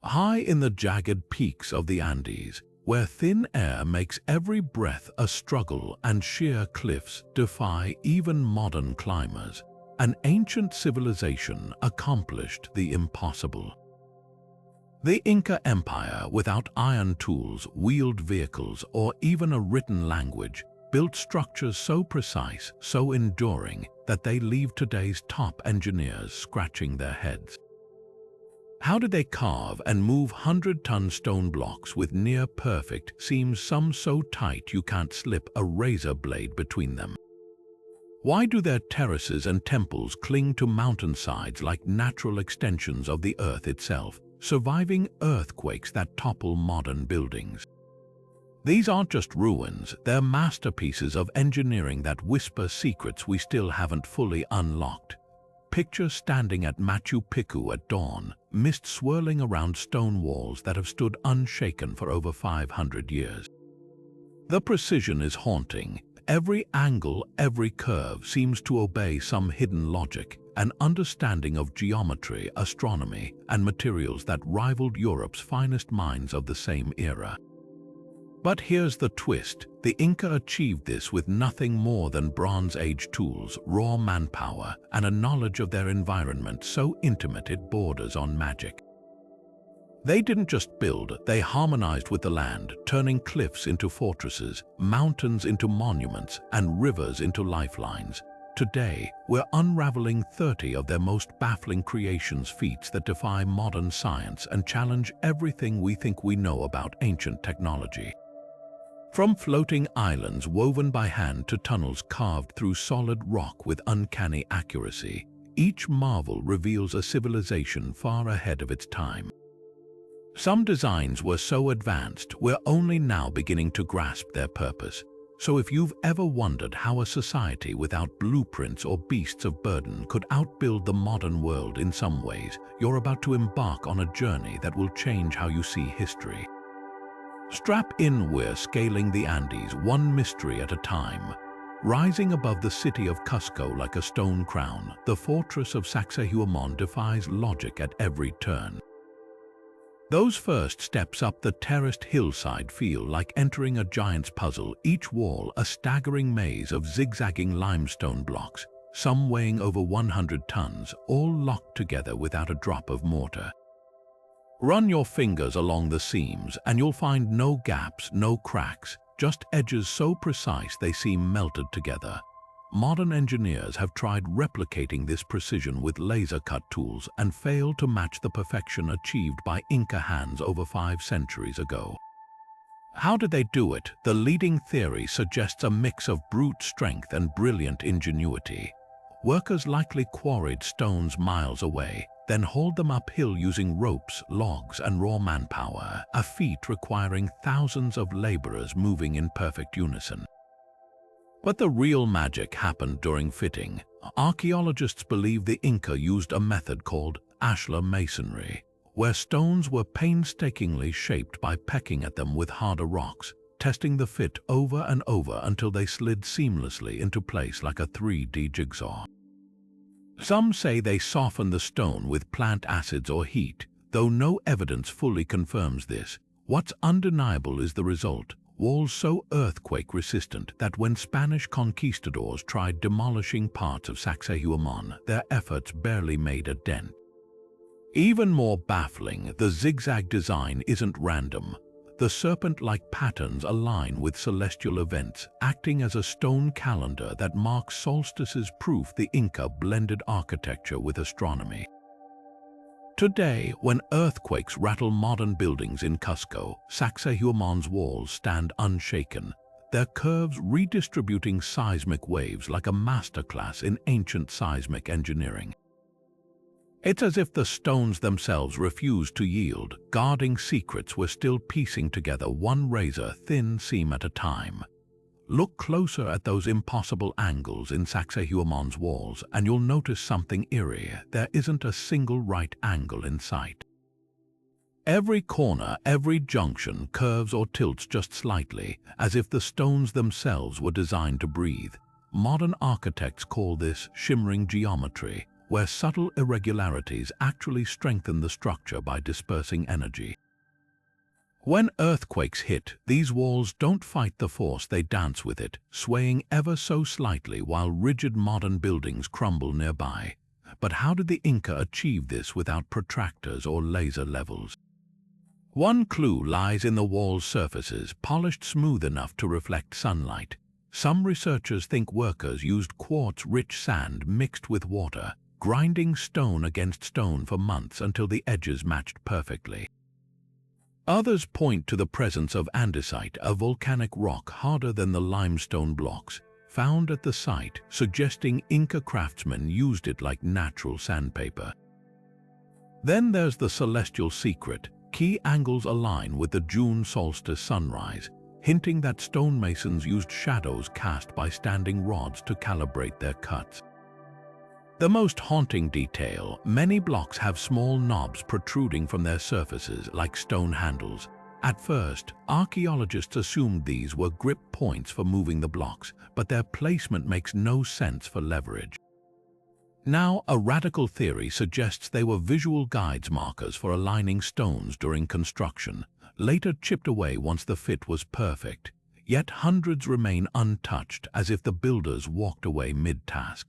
High in the jagged peaks of the Andes, where thin air makes every breath a struggle and sheer cliffs defy even modern climbers, an ancient civilization accomplished the impossible. The Inca Empire, without iron tools, wheeled vehicles, or even a written language, built structures so precise, so enduring, that they leave today's top engineers scratching their heads. How did they carve and move 100-ton stone blocks with near-perfect seams, some so tight you can't slip a razor blade between them? Why do their terraces and temples cling to mountainsides like natural extensions of the earth itself, surviving earthquakes that topple modern buildings? These aren't just ruins, they're masterpieces of engineering that whisper secrets we still haven't fully unlocked. Picture standing at Machu Picchu at dawn, mist swirling around stone walls that have stood unshaken for over 500 years. The precision is haunting. Every angle, every curve seems to obey some hidden logic, an understanding of geometry, astronomy, and materials that rivaled Europe's finest minds of the same era. But here's the twist. The Inca achieved this with nothing more than Bronze Age tools, raw manpower, and a knowledge of their environment so intimate it borders on magic. They didn't just build, they harmonized with the land, turning cliffs into fortresses, mountains into monuments, and rivers into lifelines. Today, we're unraveling 30 of their most baffling creations, feats that defy modern science and challenge everything we think we know about ancient technology. From floating islands woven by hand to tunnels carved through solid rock with uncanny accuracy, each marvel reveals a civilization far ahead of its time. Some designs were so advanced, we're only now beginning to grasp their purpose. So if you've ever wondered how a society without blueprints or beasts of burden could outbuild the modern world in some ways, you're about to embark on a journey that will change how you see history. Strap in, we're scaling the Andes one mystery at a time. Rising above the city of Cusco like a stone crown, the fortress of Sacsayhuaman defies logic at every turn. Those first steps up the terraced hillside feel like entering a giant's puzzle, each wall a staggering maze of zigzagging limestone blocks, some weighing over 100 tons, all locked together without a drop of mortar. Run your fingers along the seams and you'll find no gaps, no cracks, just edges so precise they seem melted together. Modern engineers have tried replicating this precision with laser-cut tools and failed to match the perfection achieved by Inca hands over 5 centuries ago. How did they do it? The leading theory suggests a mix of brute strength and brilliant ingenuity. Workers likely quarried stones miles away, then hauled them uphill using ropes, logs, and raw manpower, a feat requiring thousands of laborers moving in perfect unison. But the real magic happened during fitting. Archaeologists believe the Inca used a method called ashlar masonry, where stones were painstakingly shaped by pecking at them with harder rocks, testing the fit over and over until they slid seamlessly into place like a 3D jigsaw. Some say they softened the stone with plant acids or heat, though no evidence fully confirms this. What's undeniable is the result. Walls so earthquake-resistant that when Spanish conquistadors tried demolishing parts of Sacsayhuaman, their efforts barely made a dent. Even more baffling, the zigzag design isn't random. The serpent-like patterns align with celestial events, acting as a stone calendar that marks solstices, proof the Inca blended architecture with astronomy. Today, when earthquakes rattle modern buildings in Cusco, Sacsayhuaman's walls stand unshaken, their curves redistributing seismic waves like a masterclass in ancient seismic engineering. It's as if the stones themselves refused to yield, guarding secrets we're still piecing together one razor-thin seam at a time. Look closer at those impossible angles in Sacsayhuaman's walls and you'll notice something eerie. There isn't a single right angle in sight. Every corner, every junction curves or tilts just slightly, as if the stones themselves were designed to breathe. Modern architects call this shimmering geometry, where subtle irregularities actually strengthen the structure by dispersing energy. When earthquakes hit, these walls don't fight the force, they dance with it, swaying ever so slightly while rigid modern buildings crumble nearby. But how did the Inca achieve this without protractors or laser levels? One clue lies in the wall's surfaces, polished smooth enough to reflect sunlight. Some researchers think workers used quartz-rich sand mixed with water, grinding stone against stone for months until the edges matched perfectly. Others point to the presence of andesite, a volcanic rock harder than the limestone blocks, found at the site, suggesting Inca craftsmen used it like natural sandpaper. Then there's the celestial secret. Key angles align with the June solstice sunrise, hinting that stonemasons used shadows cast by standing rods to calibrate their cuts. The most haunting detail, many blocks have small knobs protruding from their surfaces like stone handles. At first, archaeologists assumed these were grip points for moving the blocks, but their placement makes no sense for leverage. Now, a radical theory suggests they were visual guides, markers for aligning stones during construction, later chipped away once the fit was perfect. Yet hundreds remain untouched, as if the builders walked away mid-task.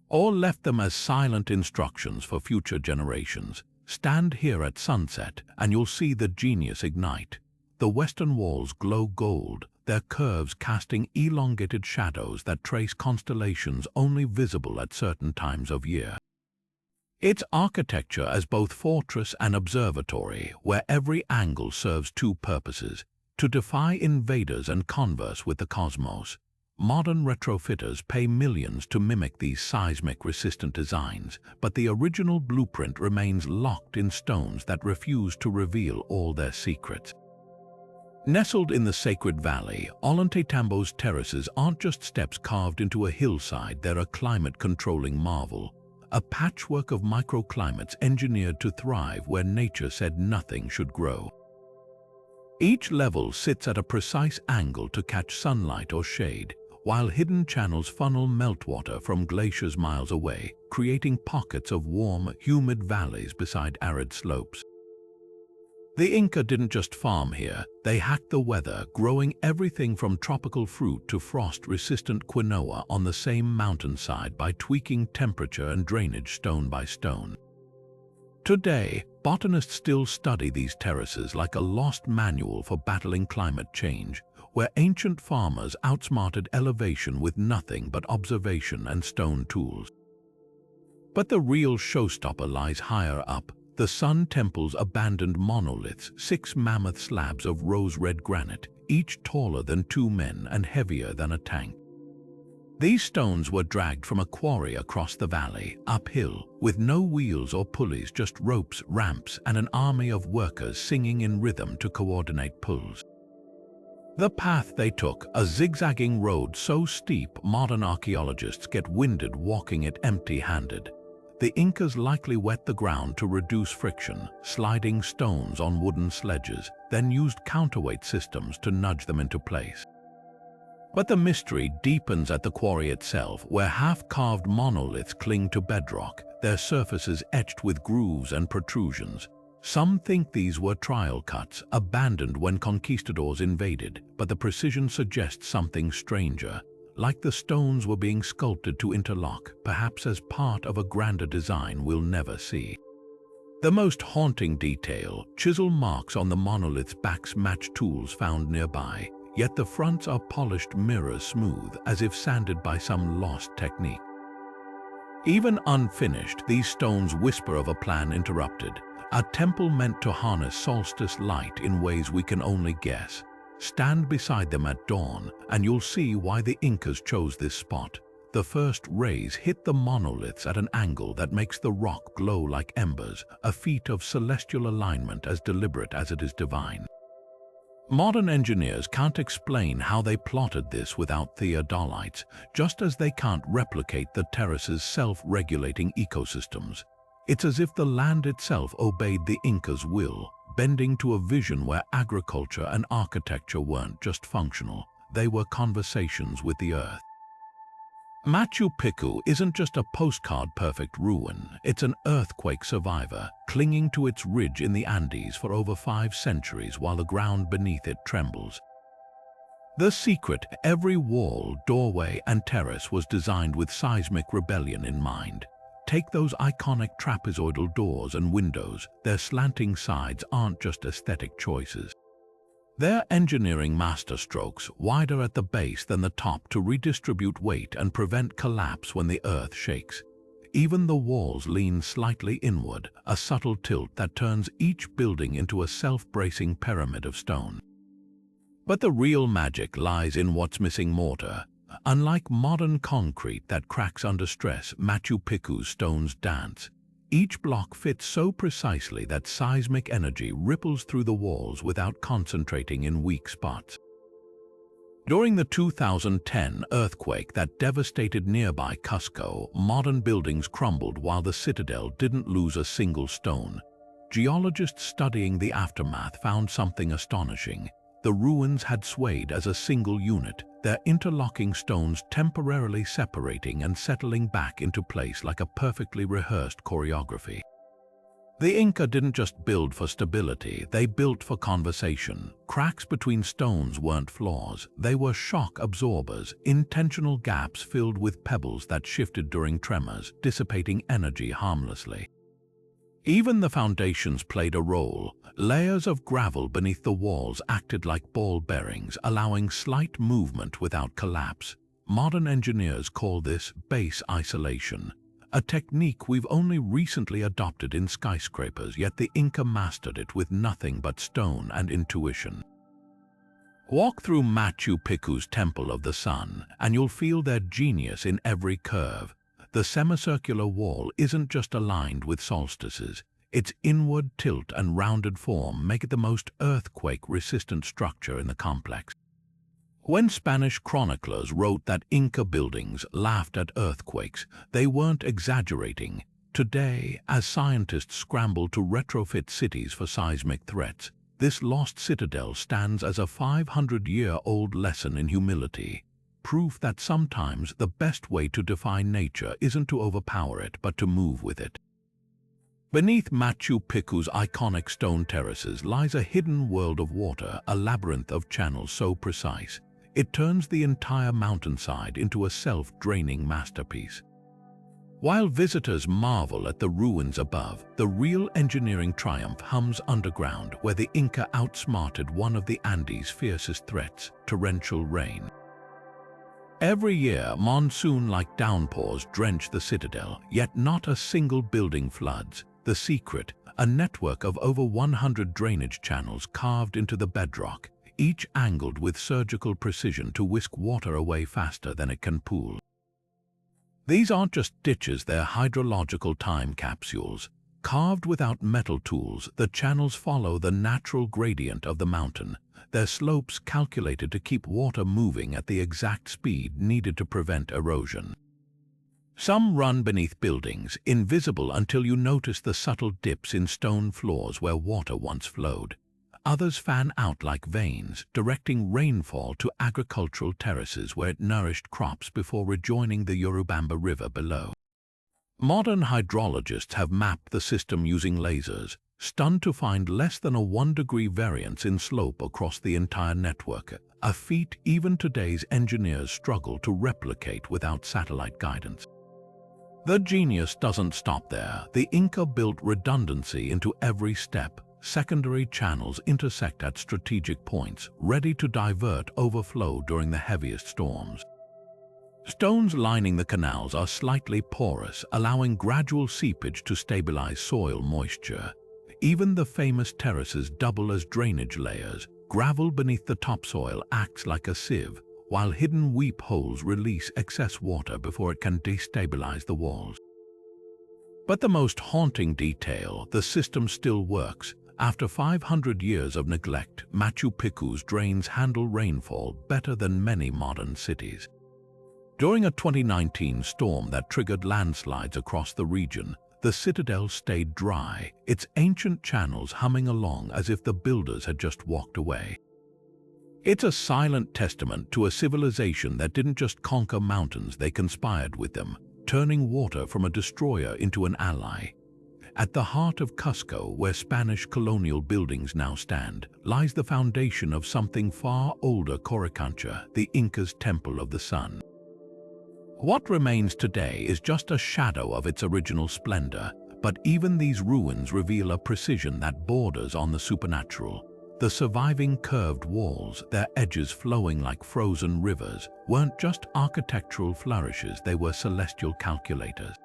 Or left them as silent instructions for future generations. Stand here at sunset and you'll see the genius ignite. The western walls glow gold, their curves casting elongated shadows that trace constellations only visible at certain times of year. It's architecture as both fortress and observatory, where every angle serves two purposes: to defy invaders and converse with the cosmos. Modern retrofitters pay millions to mimic these seismic-resistant designs, but the original blueprint remains locked in stones that refuse to reveal all their secrets. Nestled in the sacred valley, Ollantaytambo's terraces aren't just steps carved into a hillside, they're a climate-controlling marvel, a patchwork of microclimates engineered to thrive where nature said nothing should grow. Each level sits at a precise angle to catch sunlight or shade, while hidden channels funnel meltwater from glaciers miles away, creating pockets of warm, humid valleys beside arid slopes. The Inca didn't just farm here, they hacked the weather, growing everything from tropical fruit to frost-resistant quinoa on the same mountainside by tweaking temperature and drainage stone by stone. Today, botanists still study these terraces like a lost manual for battling climate change, where ancient farmers outsmarted elevation with nothing but observation and stone tools. But the real showstopper lies higher up. The Sun Temple's abandoned monoliths, 6 mammoth slabs of rose-red granite, each taller than 2 men and heavier than a tank. These stones were dragged from a quarry across the valley, uphill, with no wheels or pulleys, just ropes, ramps, and an army of workers singing in rhythm to coordinate pulls. The path they took, a zigzagging road so steep modern archaeologists get winded walking it empty-handed. The Incas likely wet the ground to reduce friction, sliding stones on wooden sledges, then used counterweight systems to nudge them into place. But the mystery deepens at the quarry itself, where half-carved monoliths cling to bedrock, their surfaces etched with grooves and protrusions. Some think these were trial cuts, abandoned when conquistadors invaded, but the precision suggests something stranger. Like the stones were being sculpted to interlock, perhaps as part of a grander design we'll never see. The most haunting detail, chisel marks on the monolith's backs match tools found nearby, yet the fronts are polished mirror smooth, as if sanded by some lost technique. Even unfinished, these stones whisper of a plan interrupted, a temple meant to harness solstice light in ways we can only guess. Stand beside them at dawn, and you'll see why the Incas chose this spot. The first rays hit the monoliths at an angle that makes the rock glow like embers, a feat of celestial alignment as deliberate as it is divine. Modern engineers can't explain how they plotted this without theodolites, just as they can't replicate the terrace's self-regulating ecosystems. It's as if the land itself obeyed the Incas' will, bending to a vision where agriculture and architecture weren't just functional, they were conversations with the earth. Machu Picchu isn't just a postcard-perfect ruin, it's an earthquake survivor, clinging to its ridge in the Andes for over 5 centuries while the ground beneath it trembles. The secret: every wall, doorway, and terrace was designed with seismic rebellion in mind. Take those iconic trapezoidal doors and windows. Their slanting sides aren't just aesthetic choices. They're engineering masterstrokes, wider at the base than the top to redistribute weight and prevent collapse when the earth shakes. Even the walls lean slightly inward, a subtle tilt that turns each building into a self-bracing pyramid of stone. But the real magic lies in what's missing: mortar. Unlike modern concrete that cracks under stress, Machu Picchu's stones dance. Each block fits so precisely that seismic energy ripples through the walls without concentrating in weak spots. During the 2010 earthquake that devastated nearby Cusco, modern buildings crumbled while the citadel didn't lose a single stone. Geologists studying the aftermath found something astonishing. The ruins had swayed as a single unit, their interlocking stones temporarily separating and settling back into place like a perfectly rehearsed choreography. The Inca didn't just build for stability, they built for conversation. Cracks between stones weren't flaws, they were shock absorbers, intentional gaps filled with pebbles that shifted during tremors, dissipating energy harmlessly. Even the foundations played a role. Layers of gravel beneath the walls acted like ball bearings, allowing slight movement without collapse. Modern engineers call this base isolation, a technique we've only recently adopted in skyscrapers, yet the Inca mastered it with nothing but stone and intuition. Walk through Machu Picchu's Temple of the Sun, and you'll feel their genius in every curve. The semicircular wall isn't just aligned with solstices. Its inward tilt and rounded form make it the most earthquake-resistant structure in the complex. When Spanish chroniclers wrote that Inca buildings laughed at earthquakes, they weren't exaggerating. Today, as scientists scramble to retrofit cities for seismic threats, this lost citadel stands as a 500-year-old lesson in humility. Proof that sometimes the best way to defy nature isn't to overpower it, but to move with it. Beneath Machu Picchu's iconic stone terraces lies a hidden world of water, a labyrinth of channels so precise, it turns the entire mountainside into a self-draining masterpiece. While visitors marvel at the ruins above, the real engineering triumph hums underground, where the Inca outsmarted one of the Andes' fiercest threats: torrential rain. Every year, monsoon-like downpours drench the citadel, yet not a single building floods. The secret: a network of over 100 drainage channels carved into the bedrock, each angled with surgical precision to whisk water away faster than it can pool. These aren't just ditches, they're hydrological time capsules. Carved without metal tools, the channels follow the natural gradient of the mountain, their slopes calculated to keep water moving at the exact speed needed to prevent erosion. Some run beneath buildings, invisible until you notice the subtle dips in stone floors where water once flowed. Others fan out like veins, directing rainfall to agricultural terraces where it nourished crops before rejoining the Urubamba River below. Modern hydrologists have mapped the system using lasers, stunned to find less than a 1-degree variance in slope across the entire network, a feat even today's engineers struggle to replicate without satellite guidance. The genius doesn't stop there. The Inca built redundancy into every step. Secondary channels intersect at strategic points, ready to divert overflow during the heaviest storms. Stones lining the canals are slightly porous, allowing gradual seepage to stabilize soil moisture. Even the famous terraces double as drainage layers. Gravel beneath the topsoil acts like a sieve, while hidden weep holes release excess water before it can destabilize the walls. But the most haunting detail: the system still works. After 500 years of neglect, Machu Picchu's drains handle rainfall better than many modern cities. During a 2019 storm that triggered landslides across the region, the citadel stayed dry, its ancient channels humming along as if the builders had just walked away. It's a silent testament to a civilization that didn't just conquer mountains, they conspired with them, turning water from a destroyer into an ally. At the heart of Cusco, where Spanish colonial buildings now stand, lies the foundation of something far older Coricancha, the Inca's Temple of the Sun. What remains today is just a shadow of its original splendor, but even these ruins reveal a precision that borders on the supernatural. The surviving curved walls, their edges flowing like frozen rivers, weren't just architectural flourishes, they were celestial calculators.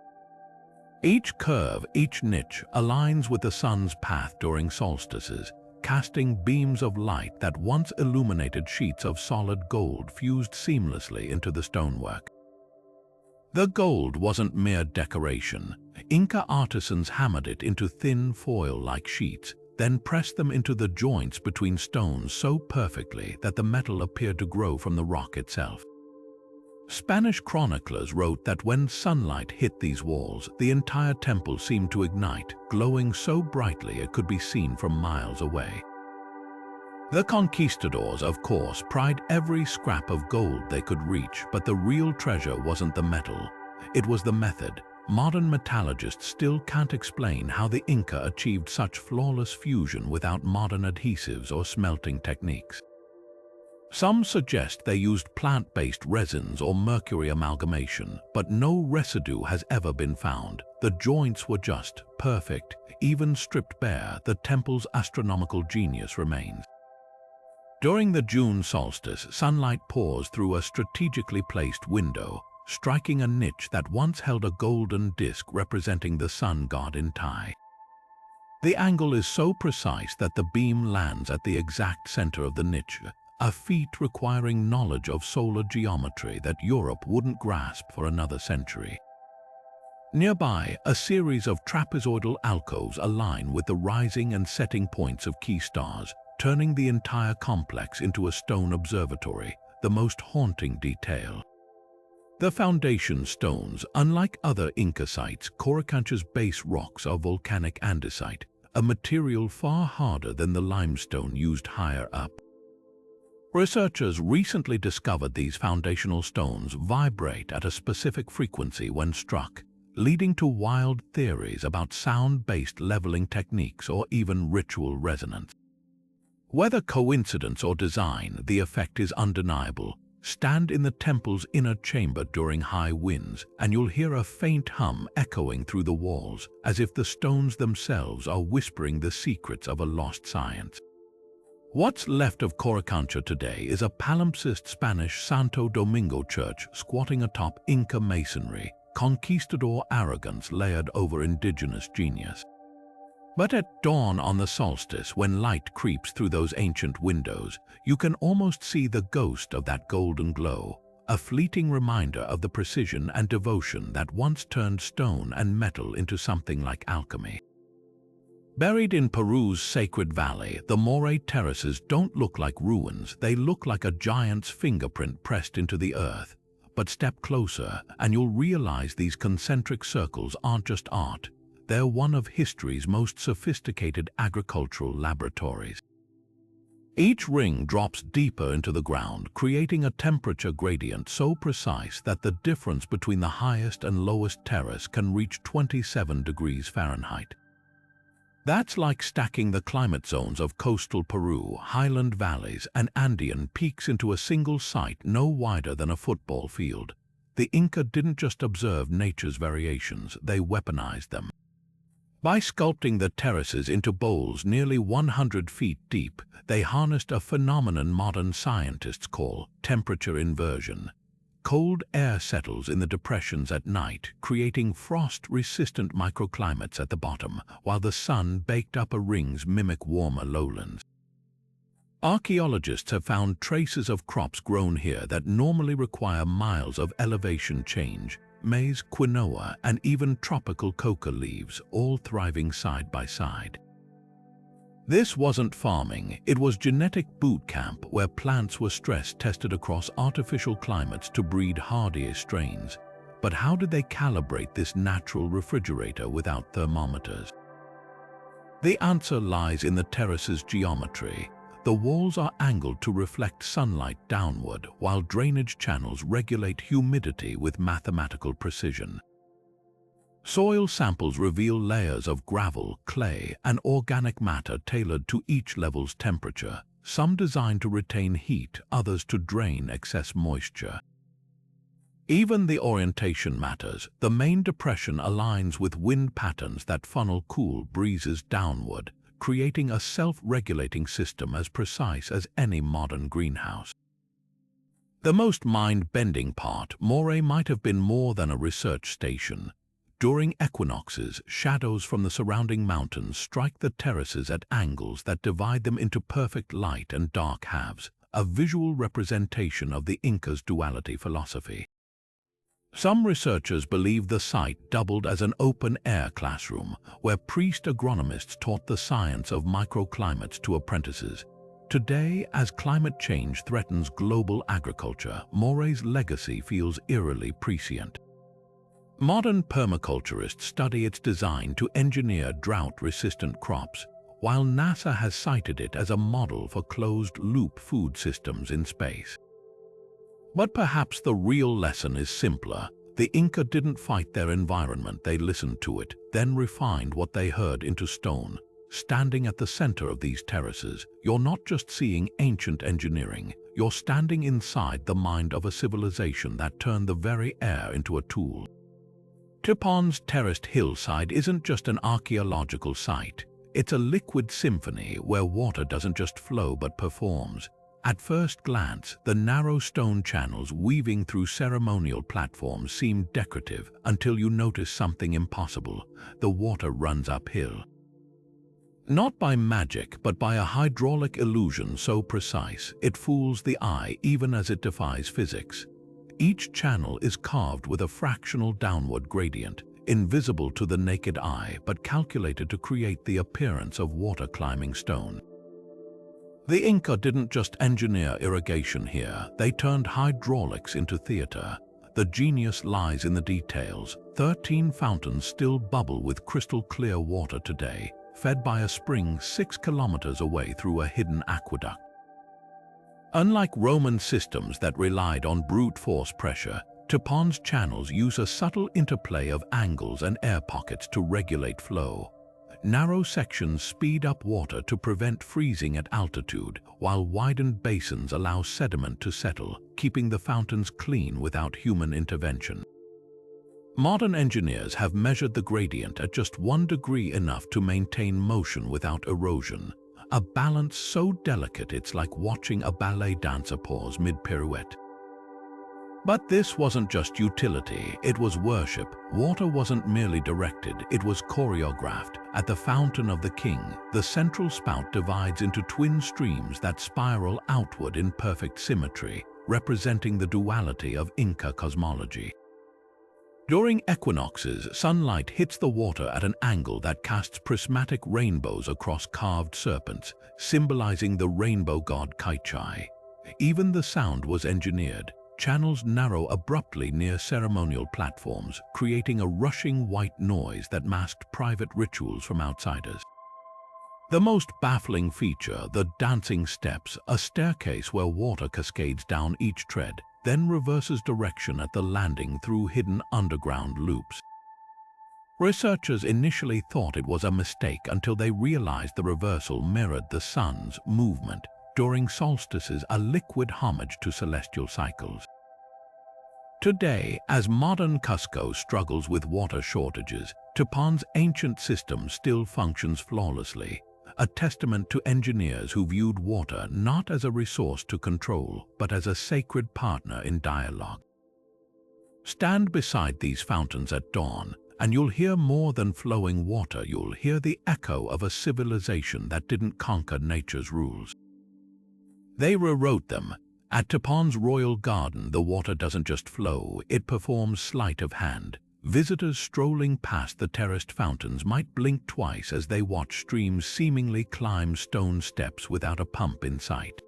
Each curve, each niche, aligns with the sun's path during solstices, casting beams of light that once illuminated sheets of solid gold fused seamlessly into the stonework. The gold wasn't mere decoration. Inca artisans hammered it into thin foil-like sheets, then pressed them into the joints between stones so perfectly that the metal appeared to grow from the rock itself. Spanish chroniclers wrote that when sunlight hit these walls, the entire temple seemed to ignite, glowing so brightly it could be seen from miles away. The conquistadors, of course, pried every scrap of gold they could reach, but the real treasure wasn't the metal. It was the method. Modern metallurgists still can't explain how the Inca achieved such flawless fusion without modern adhesives or smelting techniques. Some suggest they used plant-based resins or mercury amalgamation, but no residue has ever been found. The joints were just perfect. Even stripped bare, the temple's astronomical genius remains. During the June solstice, sunlight pours through a strategically placed window, striking a niche that once held a golden disk representing the sun god in Tai. The angle is so precise that the beam lands at the exact center of the niche, a feat requiring knowledge of solar geometry that Europe wouldn't grasp for another century. Nearby, a series of trapezoidal alcoves align with the rising and setting points of key stars, turning the entire complex into a stone observatory, the most haunting detail. The foundation stones, unlike other Inca sites, Coricancha's base rocks are volcanic andesite, a material far harder than the limestone used higher up. Researchers recently discovered these foundational stones vibrate at a specific frequency when struck, leading to wild theories about sound-based leveling techniques or even ritual resonance. Whether coincidence or design, the effect is undeniable. Stand in the temple's inner chamber during high winds, and you'll hear a faint hum echoing through the walls, as if the stones themselves are whispering the secrets of a lost science. What's left of Coricancha today is a palimpsest Spanish Santo Domingo church squatting atop Inca masonry, conquistador arrogance layered over indigenous genius. But at dawn on the solstice, when light creeps through those ancient windows, you can almost see the ghost of that golden glow, a fleeting reminder of the precision and devotion that once turned stone and metal into something like alchemy. Buried in Peru's sacred valley, the Moray terraces don't look like ruins, they look like a giant's fingerprint pressed into the earth. But step closer and you'll realize these concentric circles aren't just art. They're one of history's most sophisticated agricultural laboratories. Each ring drops deeper into the ground, creating a temperature gradient so precise that the difference between the highest and lowest terrace can reach 27 degrees Fahrenheit. That's like stacking the climate zones of coastal Peru, highland valleys, and Andean peaks into a single site no wider than a football field. The Inca didn't just observe nature's variations, they weaponized them. By sculpting the terraces into bowls nearly 100 feet deep, they harnessed a phenomenon modern scientists call temperature inversion. Cold air settles in the depressions at night, creating frost-resistant microclimates at the bottom, while the sun-baked upper rings mimic warmer lowlands. Archaeologists have found traces of crops grown here that normally require miles of elevation change: maize, quinoa, and even tropical coca leaves, all thriving side by side. This wasn't farming, it was genetic boot camp where plants were stress-tested across artificial climates to breed hardier strains. But how did they calibrate this natural refrigerator without thermometers? The answer lies in the terrace's geometry. The walls are angled to reflect sunlight downward, while drainage channels regulate humidity with mathematical precision. Soil samples reveal layers of gravel, clay, and organic matter tailored to each level's temperature, some designed to retain heat, others to drain excess moisture. Even the orientation matters. The main depression aligns with wind patterns that funnel cool breezes downward, creating a self-regulating system as precise as any modern greenhouse. The most mind-bending part, Moray might have been more than a research station. During equinoxes, shadows from the surrounding mountains strike the terraces at angles that divide them into perfect light and dark halves, a visual representation of the Incas' duality philosophy. Some researchers believe the site doubled as an open-air classroom, where priest agronomists taught the science of microclimates to apprentices. Today, as climate change threatens global agriculture, Moray's legacy feels eerily prescient. Modern permaculturists study its design to engineer drought-resistant crops, while NASA has cited it as a model for closed-loop food systems in space. But perhaps the real lesson is simpler. The Inca didn't fight their environment, they listened to it, then refined what they heard into stone. Standing at the center of these terraces, you're not just seeing ancient engineering, you're standing inside the mind of a civilization that turned the very air into a tool. Tipon's terraced hillside isn't just an archaeological site. It's a liquid symphony where water doesn't just flow but performs. At first glance, the narrow stone channels weaving through ceremonial platforms seem decorative until you notice something impossible. The water runs uphill. Not by magic, but by a hydraulic illusion so precise, it fools the eye even as it defies physics. Each channel is carved with a fractional downward gradient, invisible to the naked eye but calculated to create the appearance of water climbing stone. The Inca didn't just engineer irrigation here, they turned hydraulics into theater. The genius lies in the details. 13 fountains still bubble with crystal-clear water today, fed by a spring 6 kilometers away through a hidden aqueduct. Unlike Roman systems that relied on brute force pressure, Tipon's channels use a subtle interplay of angles and air pockets to regulate flow. Narrow sections speed up water to prevent freezing at altitude, while widened basins allow sediment to settle, keeping the fountains clean without human intervention. Modern engineers have measured the gradient at just 1 degree, enough to maintain motion without erosion. A balance so delicate it's like watching a ballet dancer pause mid-pirouette. But this wasn't just utility, it was worship. Water wasn't merely directed, it was choreographed. At the Fountain of the King, the central spout divides into twin streams that spiral outward in perfect symmetry, representing the duality of Inca cosmology. During equinoxes, sunlight hits the water at an angle that casts prismatic rainbows across carved serpents, symbolizing the rainbow god Kaichai. Even the sound was engineered. Channels narrow abruptly near ceremonial platforms, creating a rushing white noise that masked private rituals from outsiders. The most baffling feature, the dancing steps, a staircase where water cascades down each tread, then reverses direction at the landing through hidden underground loops. Researchers initially thought it was a mistake until they realized the reversal mirrored the sun's movement during solstices, a liquid homage to celestial cycles. Today, as modern Cusco struggles with water shortages, Tipon's ancient system still functions flawlessly, a testament to engineers who viewed water not as a resource to control, but as a sacred partner in dialogue. Stand beside these fountains at dawn, and you'll hear more than flowing water. You'll hear the echo of a civilization that didn't conquer nature's rules. They rewrote them. At Tipon's royal garden, the water doesn't just flow, it performs sleight of hand. Visitors strolling past the terraced fountains might blink twice as they watch streams seemingly climb stone steps without a pump in sight.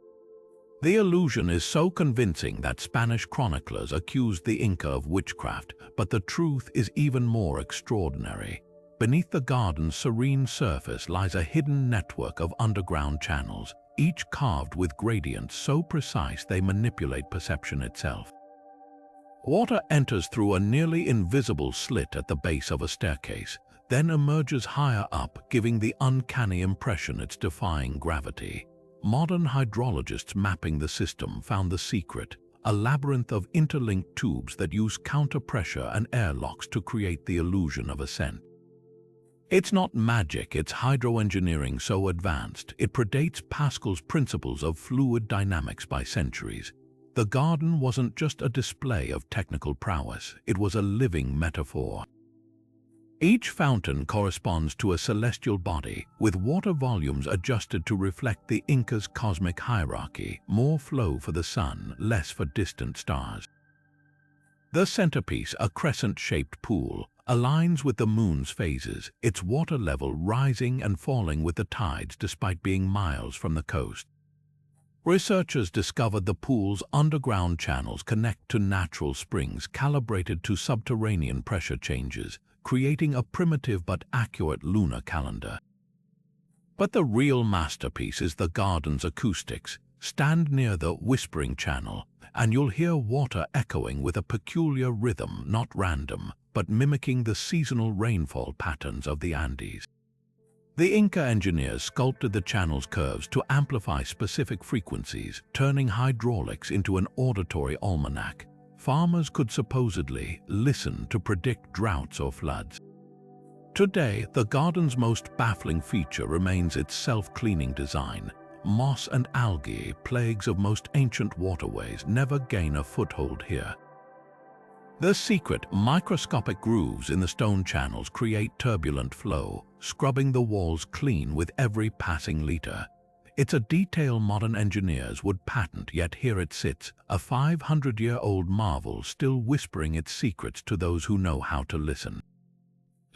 The illusion is so convincing that Spanish chroniclers accused the Inca of witchcraft, but the truth is even more extraordinary. beneath the garden's serene surface lies a hidden network of underground channels, each carved with gradients so precise they manipulate perception itself. Water enters through a nearly invisible slit at the base of a staircase, then emerges higher up, giving the uncanny impression it's defying gravity. Modern hydrologists mapping the system found the secret, a labyrinth of interlinked tubes that use counter-pressure and airlocks to create the illusion of ascent. It's not magic, it's hydroengineering so advanced, it predates Pascal's principles of fluid dynamics by centuries. The garden wasn't just a display of technical prowess, it was a living metaphor. Each fountain corresponds to a celestial body, with water volumes adjusted to reflect the Inca's cosmic hierarchy, more flow for the sun, less for distant stars. The centerpiece, a crescent-shaped pool, aligns with the moon's phases, its water level rising and falling with the tides despite being miles from the coast. Researchers discovered the pool's underground channels connect to natural springs calibrated to subterranean pressure changes, creating a primitive but accurate lunar calendar. But the real masterpiece is the garden's acoustics. Stand near the Whispering Channel, and you'll hear water echoing with a peculiar rhythm, not random, but mimicking the seasonal rainfall patterns of the Andes. The Inca engineers sculpted the channel's curves to amplify specific frequencies, turning hydraulics into an auditory almanac. Farmers could supposedly listen to predict droughts or floods. Today, the garden's most baffling feature remains its self-cleaning design. Moss and algae, plagues of most ancient waterways, never gain a foothold here. The secret, microscopic grooves in the stone channels create turbulent flow, scrubbing the walls clean with every passing liter. It's a detail modern engineers would patent, yet here it sits, a 500-year-old marvel still whispering its secrets to those who know how to listen.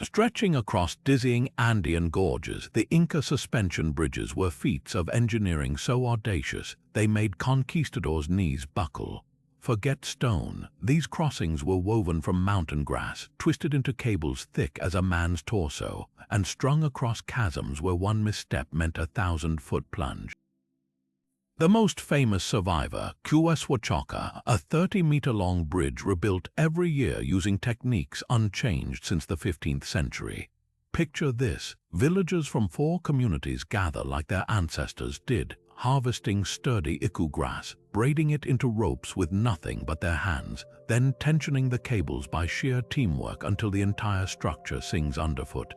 Stretching across dizzying Andean gorges, the Inca suspension bridges were feats of engineering so audacious they made conquistadors' knees buckle. Forget stone, these crossings were woven from mountain grass, twisted into cables thick as a man's torso, and strung across chasms where one misstep meant a 1,000-foot plunge. The most famous survivor, Sacsayhuaman, a 30-meter-long bridge rebuilt every year using techniques unchanged since the 15th century. Picture this, villagers from 4 communities gather like their ancestors did, harvesting sturdy iku grass, braiding it into ropes with nothing but their hands, then tensioning the cables by sheer teamwork until the entire structure sings underfoot.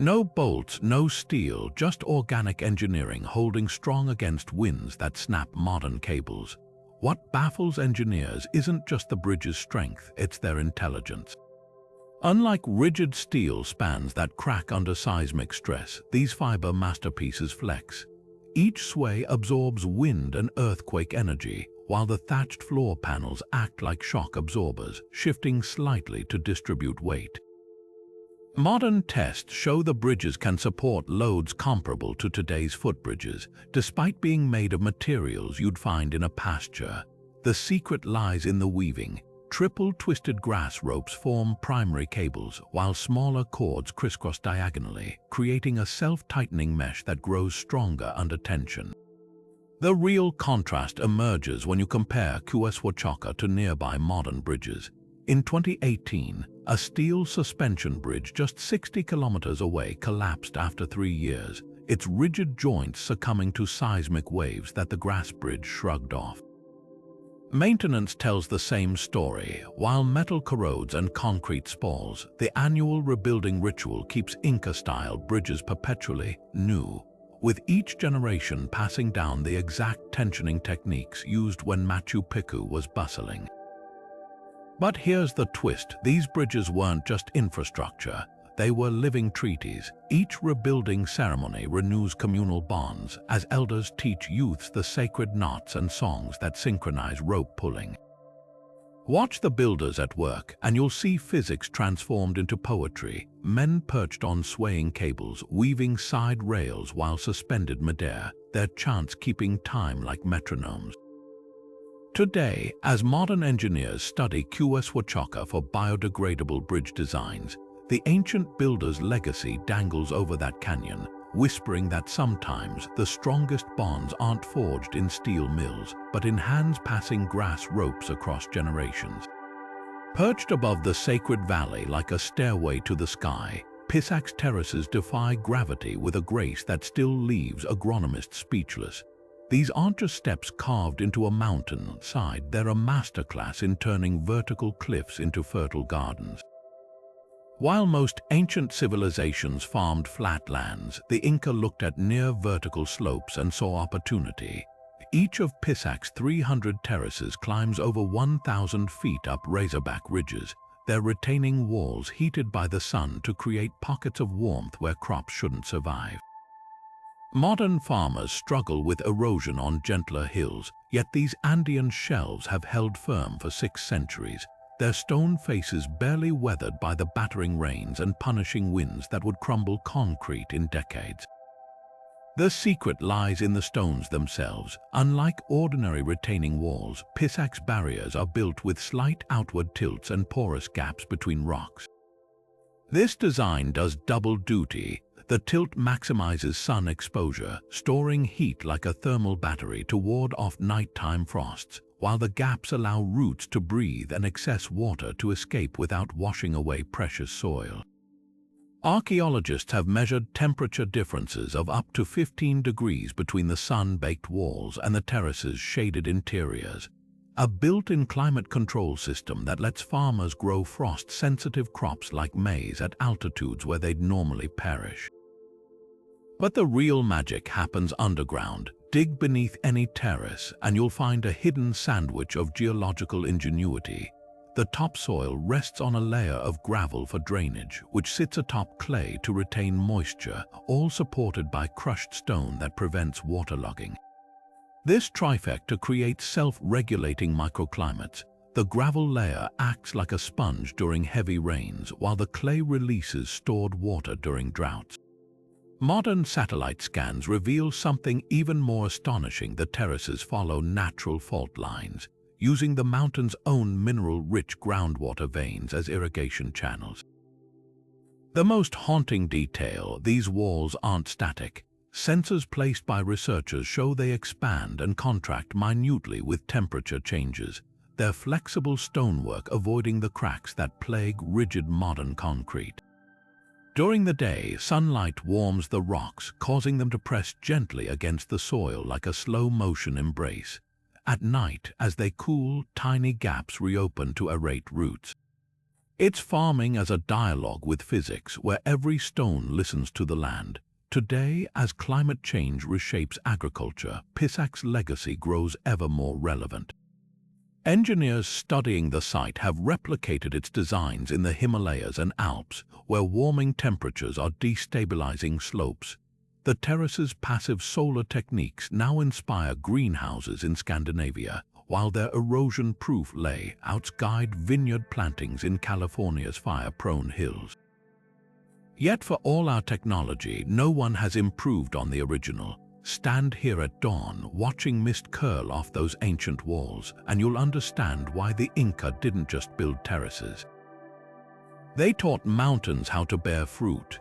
No bolts, no steel, just organic engineering holding strong against winds that snap modern cables. What baffles engineers isn't just the bridge's strength, it's their intelligence. Unlike rigid steel spans that crack under seismic stress, these fiber masterpieces flex. Each sway absorbs wind and earthquake energy, while the thatched floor panels act like shock absorbers, shifting slightly to distribute weight. Modern tests show the bridges can support loads comparable to today's footbridges, despite being made of materials you'd find in a pasture. The secret lies in the weaving. Triple twisted grass ropes form primary cables, while smaller cords crisscross diagonally, creating a self-tightening mesh that grows stronger under tension. The real contrast emerges when you compare Sacsayhuaman to nearby modern bridges. In 2018, a steel suspension bridge just 60 kilometers away collapsed after 3 years, its rigid joints succumbing to seismic waves that the grass bridge shrugged off. Maintenance tells the same story. While metal corrodes and concrete spalls, the annual rebuilding ritual keeps Inca-style bridges perpetually new, with each generation passing down the exact tensioning techniques used when Machu Picchu was bustling. But here's the twist, these bridges weren't just infrastructure, they were living treaties. Each rebuilding ceremony renews communal bonds, as elders teach youths the sacred knots and songs that synchronize rope pulling. Watch the builders at work, and you'll see physics transformed into poetry, men perched on swaying cables, weaving side rails while suspended midair, their chants keeping time like metronomes. Today, as modern engineers study Sacsayhuaman for biodegradable bridge designs, The ancient builder's legacy dangles over that canyon, whispering that sometimes the strongest bonds aren't forged in steel mills, but in hands passing grass ropes across generations. Perched above the sacred valley like a stairway to the sky, Pisac's terraces defy gravity with a grace that still leaves agronomists speechless. These aren't just steps carved into a mountain side, they're a masterclass in turning vertical cliffs into fertile gardens. While most ancient civilizations farmed flatlands, the Inca looked at near vertical slopes and saw opportunity. Each of Pisac's 300 terraces climbs over 1,000 feet up razorback ridges, their retaining walls heated by the sun to create pockets of warmth where crops shouldn't survive. Modern farmers struggle with erosion on gentler hills, yet these Andean shelves have held firm for 6 centuries, their stone faces barely weathered by the battering rains and punishing winds that would crumble concrete in decades. The secret lies in the stones themselves. Unlike ordinary retaining walls, Pisac's barriers are built with slight outward tilts and porous gaps between rocks. This design does double duty. The tilt maximizes sun exposure, storing heat like a thermal battery to ward off nighttime frosts, while the gaps allow roots to breathe and excess water to escape without washing away precious soil. Archaeologists have measured temperature differences of up to 15 degrees between the sun-baked walls and the terraces' shaded interiors, a built-in climate control system that lets farmers grow frost-sensitive crops like maize at altitudes where they'd normally perish. But the real magic happens underground. Dig beneath any terrace and you'll find a hidden sandwich of geological ingenuity. The topsoil rests on a layer of gravel for drainage, which sits atop clay to retain moisture, all supported by crushed stone that prevents waterlogging. This trifecta creates self-regulating microclimates. The gravel layer acts like a sponge during heavy rains, while the clay releases stored water during droughts. Modern satellite scans reveal something even more astonishing. The terraces follow natural fault lines, using the mountain's own mineral-rich groundwater veins as irrigation channels. The most haunting detail, these walls aren't static. Sensors placed by researchers show they expand and contract minutely with temperature changes, their flexible stonework avoiding the cracks that plague rigid modern concrete. During the day, sunlight warms the rocks, causing them to press gently against the soil like a slow-motion embrace. At night, as they cool, tiny gaps reopen to aerate roots. It's farming as a dialogue with physics, where every stone listens to the land. Today, as climate change reshapes agriculture, Pisac's legacy grows ever more relevant. Engineers studying the site have replicated its designs in the Himalayas and Alps, where warming temperatures are destabilizing slopes. The terrace's passive solar techniques now inspire greenhouses in Scandinavia, while their erosion-proof layouts guide vineyard plantings in California's fire-prone hills. Yet for all our technology, no one has improved on the original. Stand here at dawn, watching mist curl off those ancient walls, and you'll understand why the Inca didn't just build terraces. They taught mountains how to bear fruit.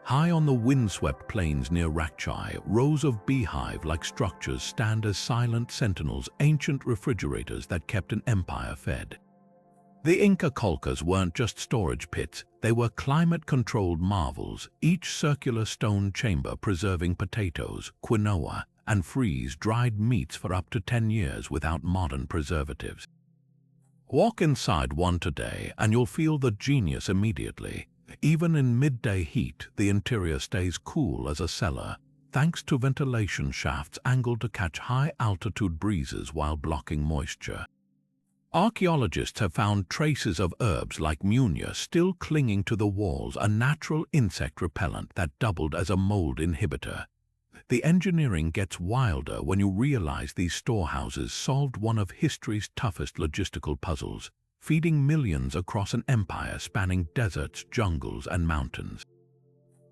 High on the windswept plains near Rakchai, rows of beehive-like structures stand as silent sentinels, ancient refrigerators that kept an empire fed. The Inca kolkas weren't just storage pits, they were climate-controlled marvels, each circular stone chamber preserving potatoes, quinoa, and freeze-dried meats for up to 10 years without modern preservatives. Walk inside one today and you'll feel the genius immediately. Even in midday heat, the interior stays cool as a cellar, thanks to ventilation shafts angled to catch high-altitude breezes while blocking moisture. Archaeologists have found traces of herbs like munya still clinging to the walls, a natural insect repellent that doubled as a mold inhibitor. The engineering gets wilder when you realize these storehouses solved one of history's toughest logistical puzzles, feeding millions across an empire spanning deserts, jungles, and mountains.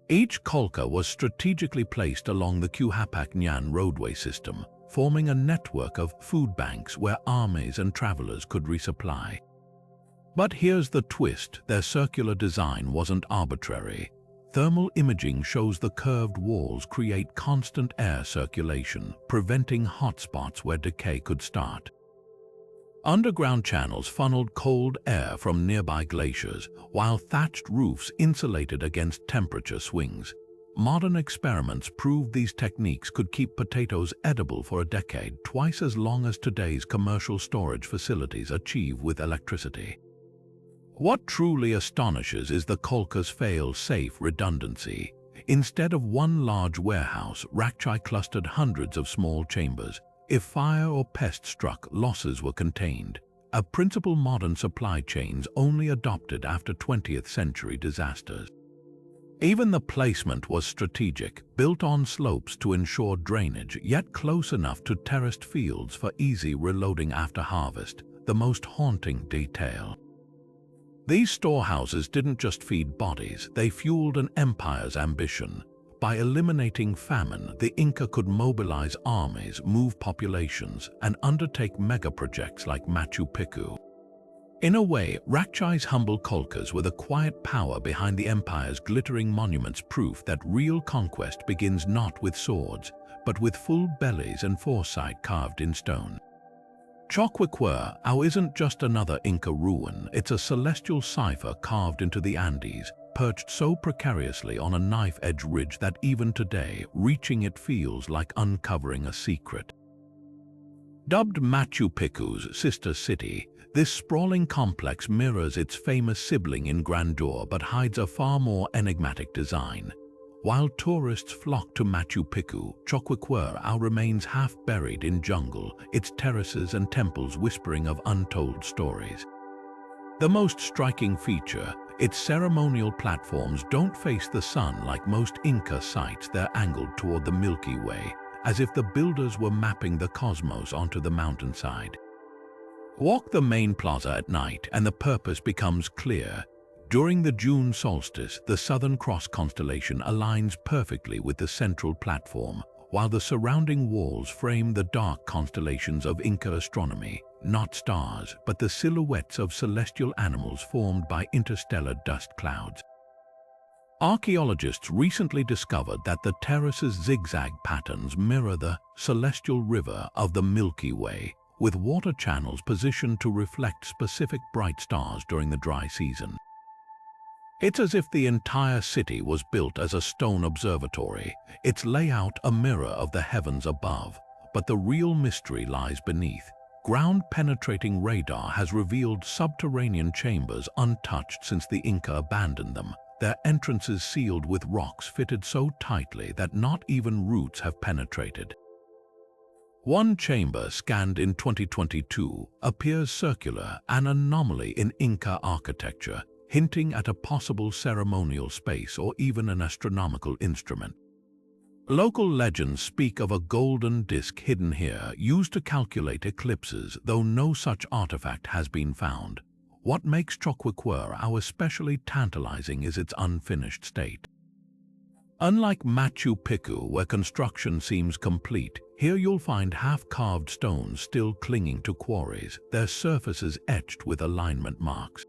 Each kolka was strategically placed along the Quhapak-Nyan roadway system, forming a network of food banks where armies and travelers could resupply. But here's the twist, their circular design wasn't arbitrary. Thermal imaging shows the curved walls create constant air circulation, preventing hotspots where decay could start. Underground channels funneled cold air from nearby glaciers, while thatched roofs insulated against temperature swings. Modern experiments proved these techniques could keep potatoes edible for a decade, twice as long as today's commercial storage facilities achieve with electricity. What truly astonishes is the Colca's fail-safe redundancy. Instead of one large warehouse, Rakchai clustered hundreds of small chambers. If fire or pest struck, losses were contained, a principle modern supply chains only adopted after 20th century disasters. Even the placement was strategic, built on slopes to ensure drainage, yet close enough to terraced fields for easy reloading after harvest, the most haunting detail. These storehouses didn't just feed bodies, they fueled an empire's ambition. By eliminating famine, the Inca could mobilize armies, move populations, and undertake mega-projects like Machu Picchu. In a way, Rakchai's humble Colcas were the quiet power behind the empire's glittering monuments, proof that real conquest begins not with swords, but with full bellies and foresight carved in stone. Choqquequirau isn't just another Inca ruin, it's a celestial cipher carved into the Andes, perched so precariously on a knife-edge ridge that even today, reaching it feels like uncovering a secret. Dubbed Machu Picchu's sister city, this sprawling complex mirrors its famous sibling in grandeur but hides a far more enigmatic design. While tourists flock to Machu Picchu, Choqquequirau remains half buried in jungle, its terraces and temples whispering of untold stories. The most striking feature, its ceremonial platforms don't face the sun like most Inca sites, they're angled toward the Milky Way, as if the builders were mapping the cosmos onto the mountainside. Walk the main plaza at night and the purpose becomes clear. During the June solstice, the Southern Cross constellation aligns perfectly with the central platform, while the surrounding walls frame the dark constellations of Inca astronomy, not stars, but the silhouettes of celestial animals formed by interstellar dust clouds. Archaeologists recently discovered that the terraces' zigzag patterns mirror the celestial river of the Milky Way, with water channels positioned to reflect specific bright stars during the dry season. It's as if the entire city was built as a stone observatory, its layout a mirror of the heavens above. But the real mystery lies beneath. Ground-penetrating radar has revealed subterranean chambers untouched since the Inca abandoned them, their entrances sealed with rocks fitted so tightly that not even roots have penetrated. One chamber, scanned in 2022, appears circular, an anomaly in Inca architecture, hinting at a possible ceremonial space or even an astronomical instrument. Local legends speak of a golden disk hidden here, used to calculate eclipses, though no such artifact has been found. What makes Choqquequirau especially tantalizing is its unfinished state. Unlike Machu Picchu, where construction seems complete, here you'll find half-carved stones still clinging to quarries, their surfaces etched with alignment marks.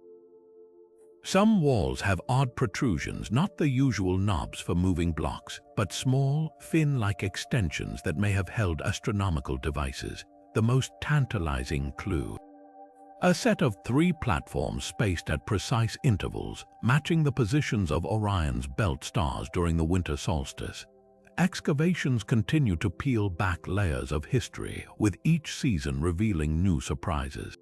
Some walls have odd protrusions, not the usual knobs for moving blocks, but small, fin-like extensions that may have held astronomical devices, the most tantalizing clue. A set of 3 platforms spaced at precise intervals, matching the positions of Orion's belt stars during the winter solstice. Excavations continue to peel back layers of history, with each season revealing new surprises.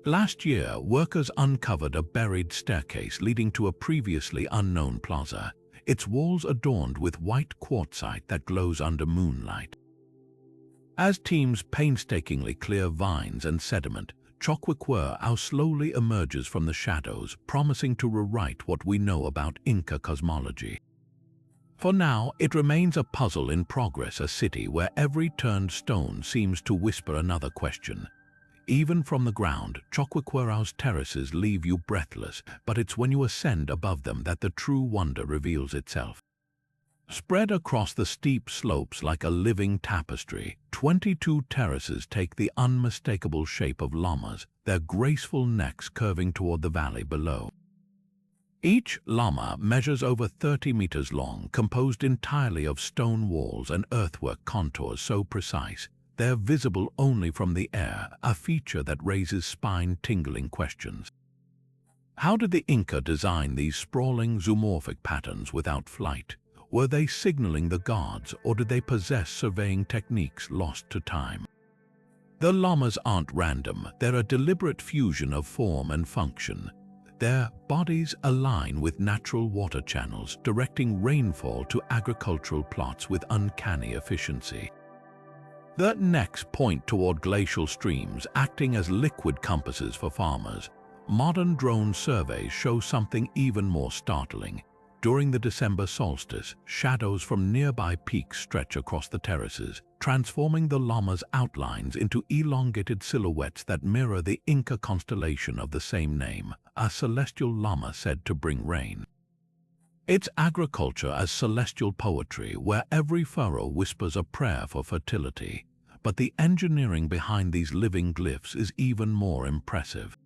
Last year, workers uncovered a buried staircase leading to a previously unknown plaza, its walls adorned with white quartzite that glows under moonlight. As teams painstakingly clear vines and sediment, Choqquequirau slowly emerges from the shadows, promising to rewrite what we know about Inca cosmology. For now, it remains a puzzle in progress, a city where every turned stone seems to whisper another question. Even from the ground, Choqquequirau's terraces leave you breathless, but it's when you ascend above them that the true wonder reveals itself. Spread across the steep slopes like a living tapestry, 22 terraces take the unmistakable shape of llamas, their graceful necks curving toward the valley below. Each llama measures over 30 meters long, composed entirely of stone walls and earthwork contours so precise they're visible only from the air, a feature that raises spine-tingling questions. How did the Inca design these sprawling zoomorphic patterns without flight? Were they signaling the gods, or did they possess surveying techniques lost to time? The llamas aren't random, they're a deliberate fusion of form and function. Their bodies align with natural water channels, directing rainfall to agricultural plots with uncanny efficiency. The necks point toward glacial streams, acting as liquid compasses for farmers. Modern drone surveys show something even more startling. During the December solstice, shadows from nearby peaks stretch across the terraces, transforming the llama's outlines into elongated silhouettes that mirror the Inca constellation of the same name, a celestial llama said to bring rain. It's agriculture as celestial poetry, where every furrow whispers a prayer for fertility. But the engineering behind these living glyphs is even more impressive.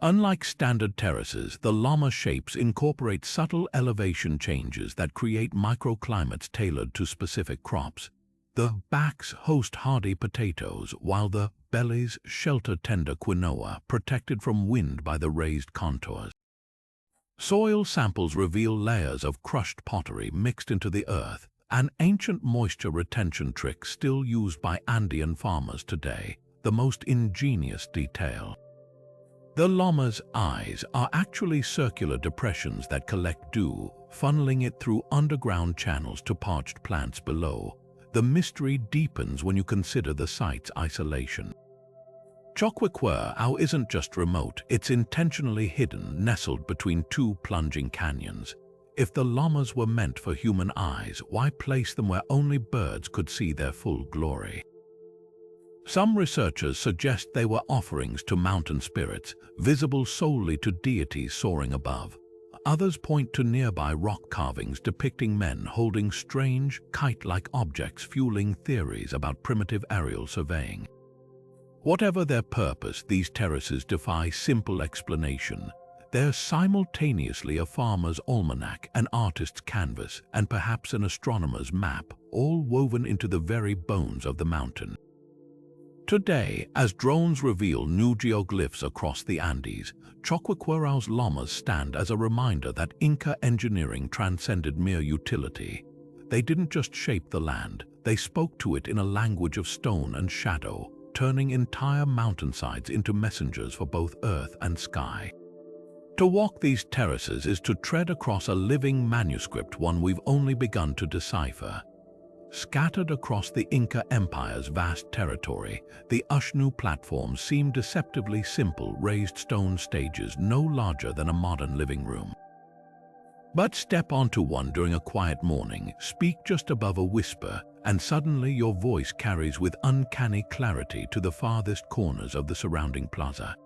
Unlike standard terraces, the llama shapes incorporate subtle elevation changes that create microclimates tailored to specific crops. The backs host hardy potatoes, while the bellies shelter tender quinoa, protected from wind by the raised contours. Soil samples reveal layers of crushed pottery mixed into the earth, an ancient moisture retention trick still used by Andean farmers today, the most ingenious detail. The llama's eyes are actually circular depressions that collect dew, funneling it through underground channels to parched plants below. The mystery deepens when you consider the site's isolation. Sacsayhuaman isn't just remote, it's intentionally hidden, nestled between two plunging canyons. If the llamas were meant for human eyes, why place them where only birds could see their full glory? Some researchers suggest they were offerings to mountain spirits, visible solely to deities soaring above. Others point to nearby rock carvings depicting men holding strange, kite-like objects, fueling theories about primitive aerial surveying. Whatever their purpose, these terraces defy simple explanation. They're simultaneously a farmer's almanac, an artist's canvas, and perhaps an astronomer's map, all woven into the very bones of the mountain. Today, as drones reveal new geoglyphs across the Andes, Sacsayhuaman's llamas stand as a reminder that Inca engineering transcended mere utility. They didn't just shape the land, they spoke to it in a language of stone and shadow, turning entire mountainsides into messengers for both earth and sky. To walk these terraces is to tread across a living manuscript, one we've only begun to decipher. Scattered across the Inca Empire's vast territory, the Ushnu platforms seem deceptively simple, raised stone stages no larger than a modern living room. But step onto one during a quiet morning, speak just above a whisper, and suddenly your voice carries with uncanny clarity to the farthest corners of the surrounding plaza.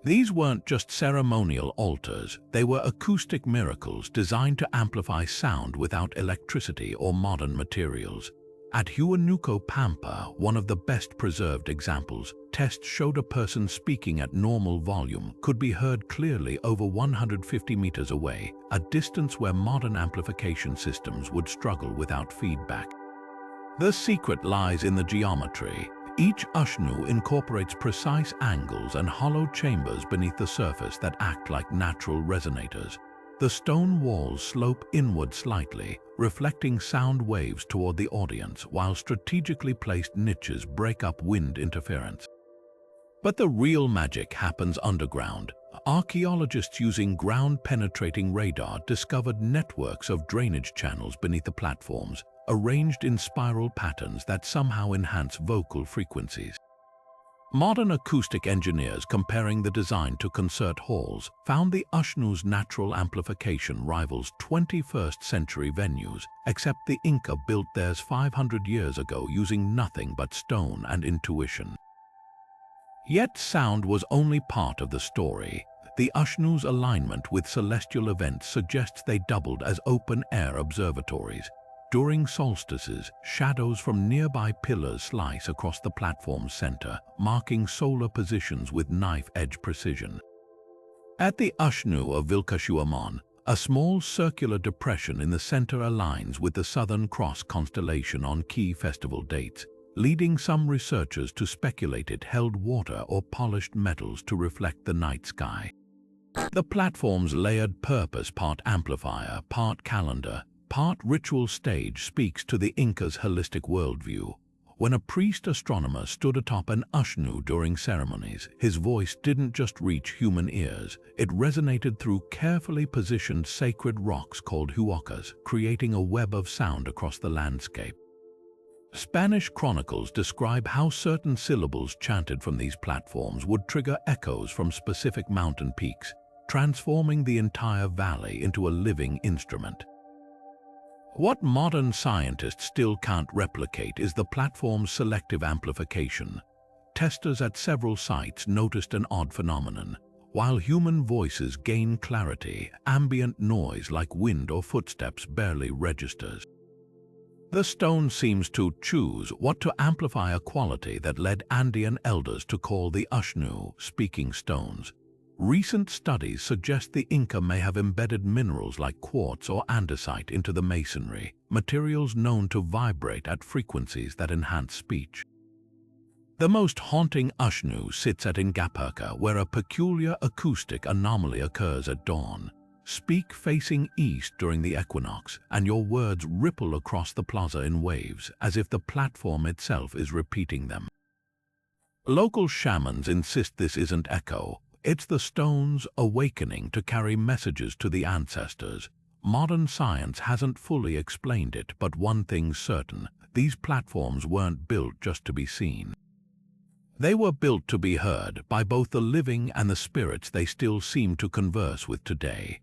These weren't just ceremonial altars, they were acoustic miracles designed to amplify sound without electricity or modern materials. At Huánuco Pampa, one of the best preserved examples, tests showed a person speaking at normal volume could be heard clearly over 150 meters away, a distance where modern amplification systems would struggle without feedback. The secret lies in the geometry. Each Ushnu incorporates precise angles and hollow chambers beneath the surface that act like natural resonators. The stone walls slope inward slightly, reflecting sound waves toward the audience, while strategically placed niches break up wind interference. But the real magic happens underground. Archaeologists using ground-penetrating radar discovered networks of drainage channels beneath the platforms, arranged in spiral patterns that somehow enhance vocal frequencies. Modern acoustic engineers comparing the design to concert halls found the Ushnu's natural amplification rivals 21st century venues, except the Inca built theirs 500 years ago using nothing but stone and intuition. Yet sound was only part of the story. The Ushnu's alignment with celestial events suggests they doubled as open-air observatories. During solstices, shadows from nearby pillars slice across the platform's center, marking solar positions with knife-edge precision. At the Ushnu of Sacsayhuaman, a small circular depression in the center aligns with the Southern Cross constellation on key festival dates, leading some researchers to speculate it held water or polished metals to reflect the night sky. The platform's layered purpose, part amplifier, part calendar, part ritual stage, speaks to the Inca's holistic worldview. When a priest astronomer stood atop an Ushnu during ceremonies, his voice didn't just reach human ears, it resonated through carefully positioned sacred rocks called huacas, creating a web of sound across the landscape. Spanish chronicles describe how certain syllables chanted from these platforms would trigger echoes from specific mountain peaks, transforming the entire valley into a living instrument. What modern scientists still can't replicate is the platform's selective amplification. Testers at several sites noticed an odd phenomenon. While human voices gain clarity, ambient noise like wind or footsteps barely registers. The stone seems to choose what to amplify, a quality that led Andean elders to call the Ushnu speaking stones. Recent studies suggest the Inca may have embedded minerals like quartz or andesite into the masonry, materials known to vibrate at frequencies that enhance speech. The most haunting Ushnu sits at Ingapirca, where a peculiar acoustic anomaly occurs at dawn. Speak facing east during the equinox, and your words ripple across the plaza in waves, as if the platform itself is repeating them. Local shamans insist this isn't echo. It's the stone's awakening to carry messages to the ancestors. Modern science hasn't fully explained it, but one thing's certain: these platforms weren't built just to be seen. They were built to be heard by both the living and the spirits they still seem to converse with today.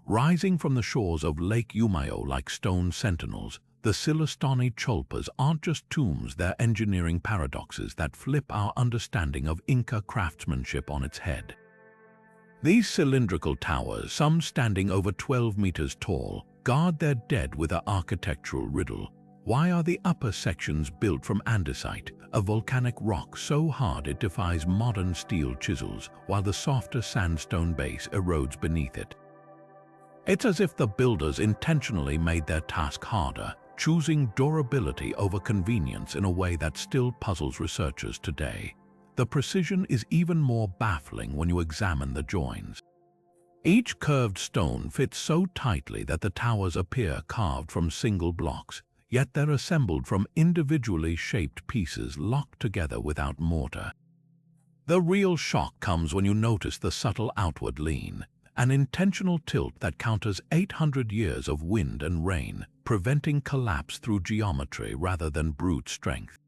Rising from the shores of Lake Umayo like stone sentinels, the Silastani Cholpas aren't just tombs, they're engineering paradoxes that flip our understanding of Inca craftsmanship on its head. These cylindrical towers, some standing over 12 meters tall, guard their dead with an architectural riddle. Why are the upper sections built from andesite, a volcanic rock so hard it defies modern steel chisels, while the softer sandstone base erodes beneath it? It's as if the builders intentionally made their task harder, choosing durability over convenience in a way that still puzzles researchers today. The precision is even more baffling when you examine the joins. Each curved stone fits so tightly that the towers appear carved from single blocks, yet they're assembled from individually shaped pieces locked together without mortar. The real shock comes when you notice the subtle outward lean, an intentional tilt that counters 800 years of wind and rain, preventing collapse through geometry rather than brute strength.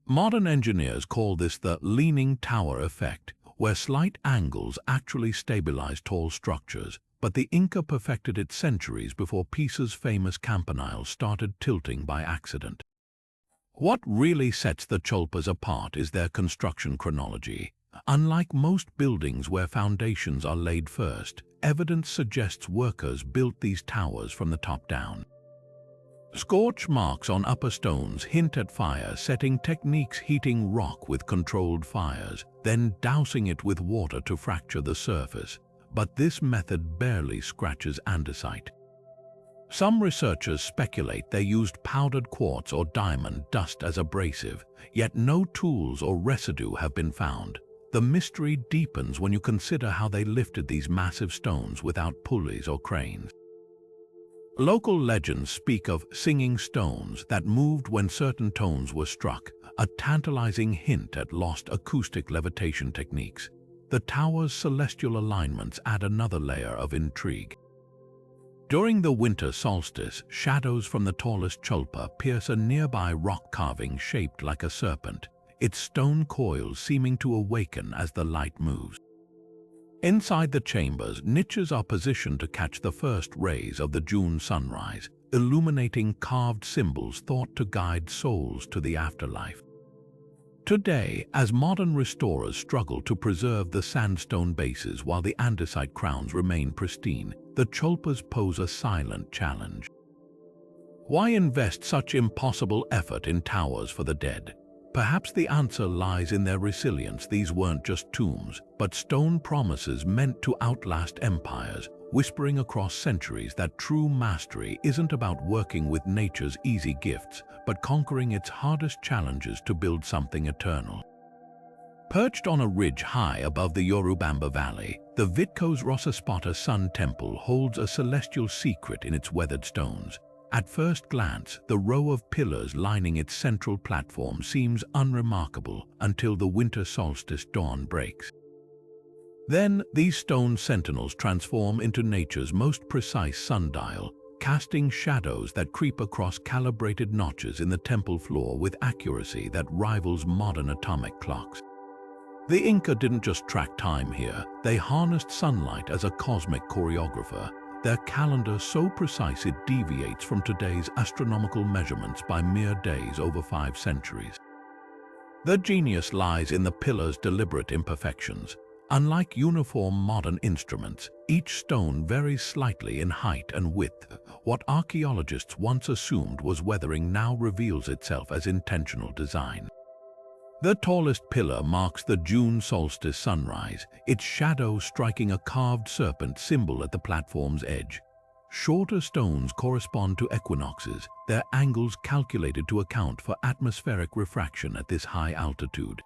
Modern engineers call this the leaning tower effect, where slight angles actually stabilize tall structures, but the Inca perfected it centuries before Pisa's famous campaniles started tilting by accident. What really sets the Cholpas apart is their construction chronology. Unlike most buildings where foundations are laid first, evidence suggests workers built these towers from the top down. Scorch marks on upper stones hint at fire-setting techniques, heating rock with controlled fires, then dousing it with water to fracture the surface. But this method barely scratches andesite. Some researchers speculate they used powdered quartz or diamond dust as abrasive, yet no tools or residue have been found. The mystery deepens when you consider how they lifted these massive stones without pulleys or cranes. Local legends speak of singing stones that moved when certain tones were struck, a tantalizing hint at lost acoustic levitation techniques. The tower's celestial alignments add another layer of intrigue. During the winter solstice, shadows from the tallest Cholpa pierce a nearby rock carving shaped like a serpent, its stone coils seeming to awaken as the light moves. Inside the chambers, niches are positioned to catch the first rays of the June sunrise, illuminating carved symbols thought to guide souls to the afterlife. Today, as modern restorers struggle to preserve the sandstone bases while the andesite crowns remain pristine, the Cholpas pose a silent challenge. Why invest such impossible effort in towers for the dead? Perhaps the answer lies in their resilience. These weren't just tombs, but stone promises meant to outlast empires, whispering across centuries that true mastery isn't about working with nature's easy gifts, but conquering its hardest challenges to build something eternal. Perched on a ridge high above the Yorubamba Valley, the Vitko's Rosaspata Sun Temple holds a celestial secret in its weathered stones. At first glance, the row of pillars lining its central platform seems unremarkable until the winter solstice dawn breaks. Then, these stone sentinels transform into nature's most precise sundial, casting shadows that creep across calibrated notches in the temple floor with accuracy that rivals modern atomic clocks. The Inca didn't just track time here, they harnessed sunlight as a cosmic choreographer, their calendar so precise it deviates from today's astronomical measurements by mere days over 5 centuries. The genius lies in the pillars' deliberate imperfections. Unlike uniform modern instruments, each stone varies slightly in height and width. What archaeologists once assumed was weathering now reveals itself as intentional design. The tallest pillar marks the June solstice sunrise, its shadow striking a carved serpent symbol at the platform's edge. Shorter stones correspond to equinoxes, their angles calculated to account for atmospheric refraction at this high altitude.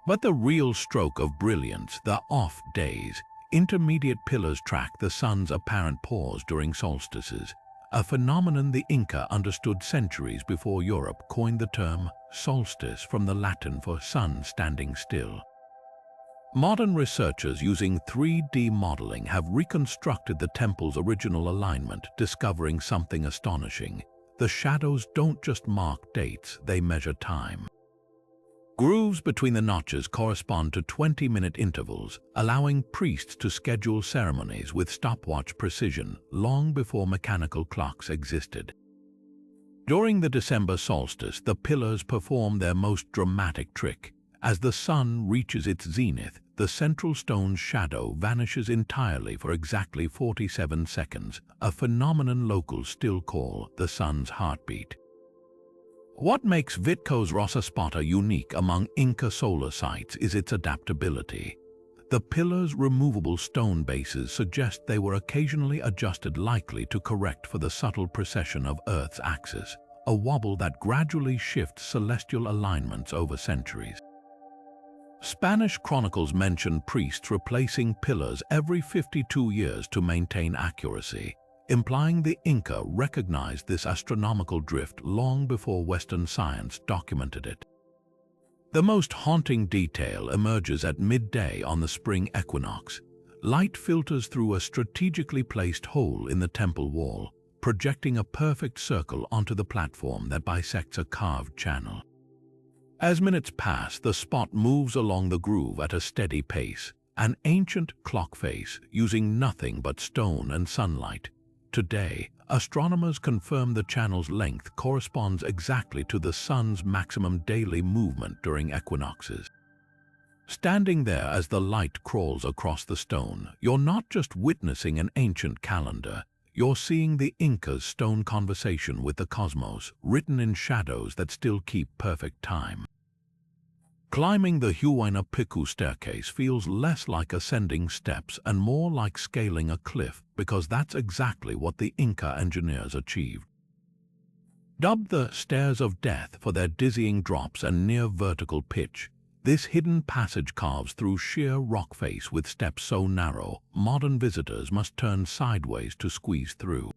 But the real stroke of brilliance, the off days, intermediate pillars track the sun's apparent pause during solstices, a phenomenon the Inca understood centuries before Europe coined the term solstice from the Latin for sun standing still. Modern researchers using 3D modeling have reconstructed the temple's original alignment, discovering something astonishing. The shadows don't just mark dates, they measure time. Grooves between the notches correspond to 20-minute intervals, allowing priests to schedule ceremonies with stopwatch precision long before mechanical clocks existed. During the December solstice, the pillars perform their most dramatic trick. As the sun reaches its zenith, the central stone's shadow vanishes entirely for exactly 47 seconds, a phenomenon locals still call the sun's heartbeat. What makes Vitko's Rosaspata unique among Inca solar sites is its adaptability. The pillars' removable stone bases suggest they were occasionally adjusted, likely to correct for the subtle precession of Earth's axis, a wobble that gradually shifts celestial alignments over centuries. Spanish chronicles mention priests replacing pillars every 52 years to maintain accuracy, implying the Inca recognized this astronomical drift long before Western science documented it. The most haunting detail emerges at midday on the spring equinox. Light filters through a strategically placed hole in the temple wall, projecting a perfect circle onto the platform that bisects a carved channel. As minutes pass, the spot moves along the groove at a steady pace, an ancient clock face using nothing but stone and sunlight. Today, astronomers confirm the channel's length corresponds exactly to the sun's maximum daily movement during equinoxes. Standing there as the light crawls across the stone, you're not just witnessing an ancient calendar, you're seeing the Inca's stone conversation with the cosmos, written in shadows that still keep perfect time. Climbing the Huayna Picchu staircase feels less like ascending steps and more like scaling a cliff, because that's exactly what the Inca engineers achieved. Dubbed the Stairs of Death for their dizzying drops and near-vertical pitch, this hidden passage carves through sheer rock face with steps so narrow, modern visitors must turn sideways to squeeze through.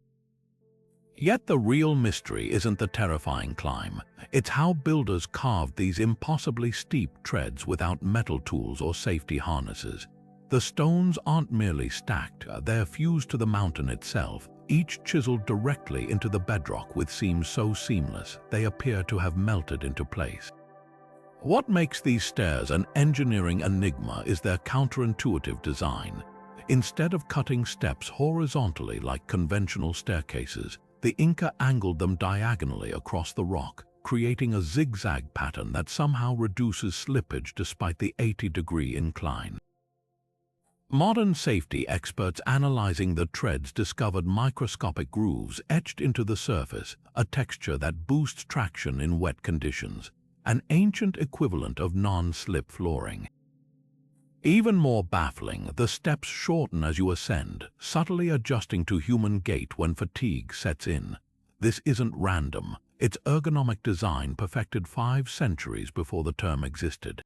Yet the real mystery isn't the terrifying climb, it's how builders carved these impossibly steep treads without metal tools or safety harnesses. The stones aren't merely stacked, they're fused to the mountain itself, each chiseled directly into the bedrock with seams so seamless they appear to have melted into place. What makes these stairs an engineering enigma is their counterintuitive design. Instead of cutting steps horizontally like conventional staircases, the Inca angled them diagonally across the rock, creating a zigzag pattern that somehow reduces slippage despite the 80-degree incline. Modern safety experts analyzing the treads discovered microscopic grooves etched into the surface, a texture that boosts traction in wet conditions, an ancient equivalent of non-slip flooring. Even more baffling, the steps shorten as you ascend, subtly adjusting to human gait when fatigue sets in. This isn't random. Its ergonomic design perfected 5 centuries before the term existed.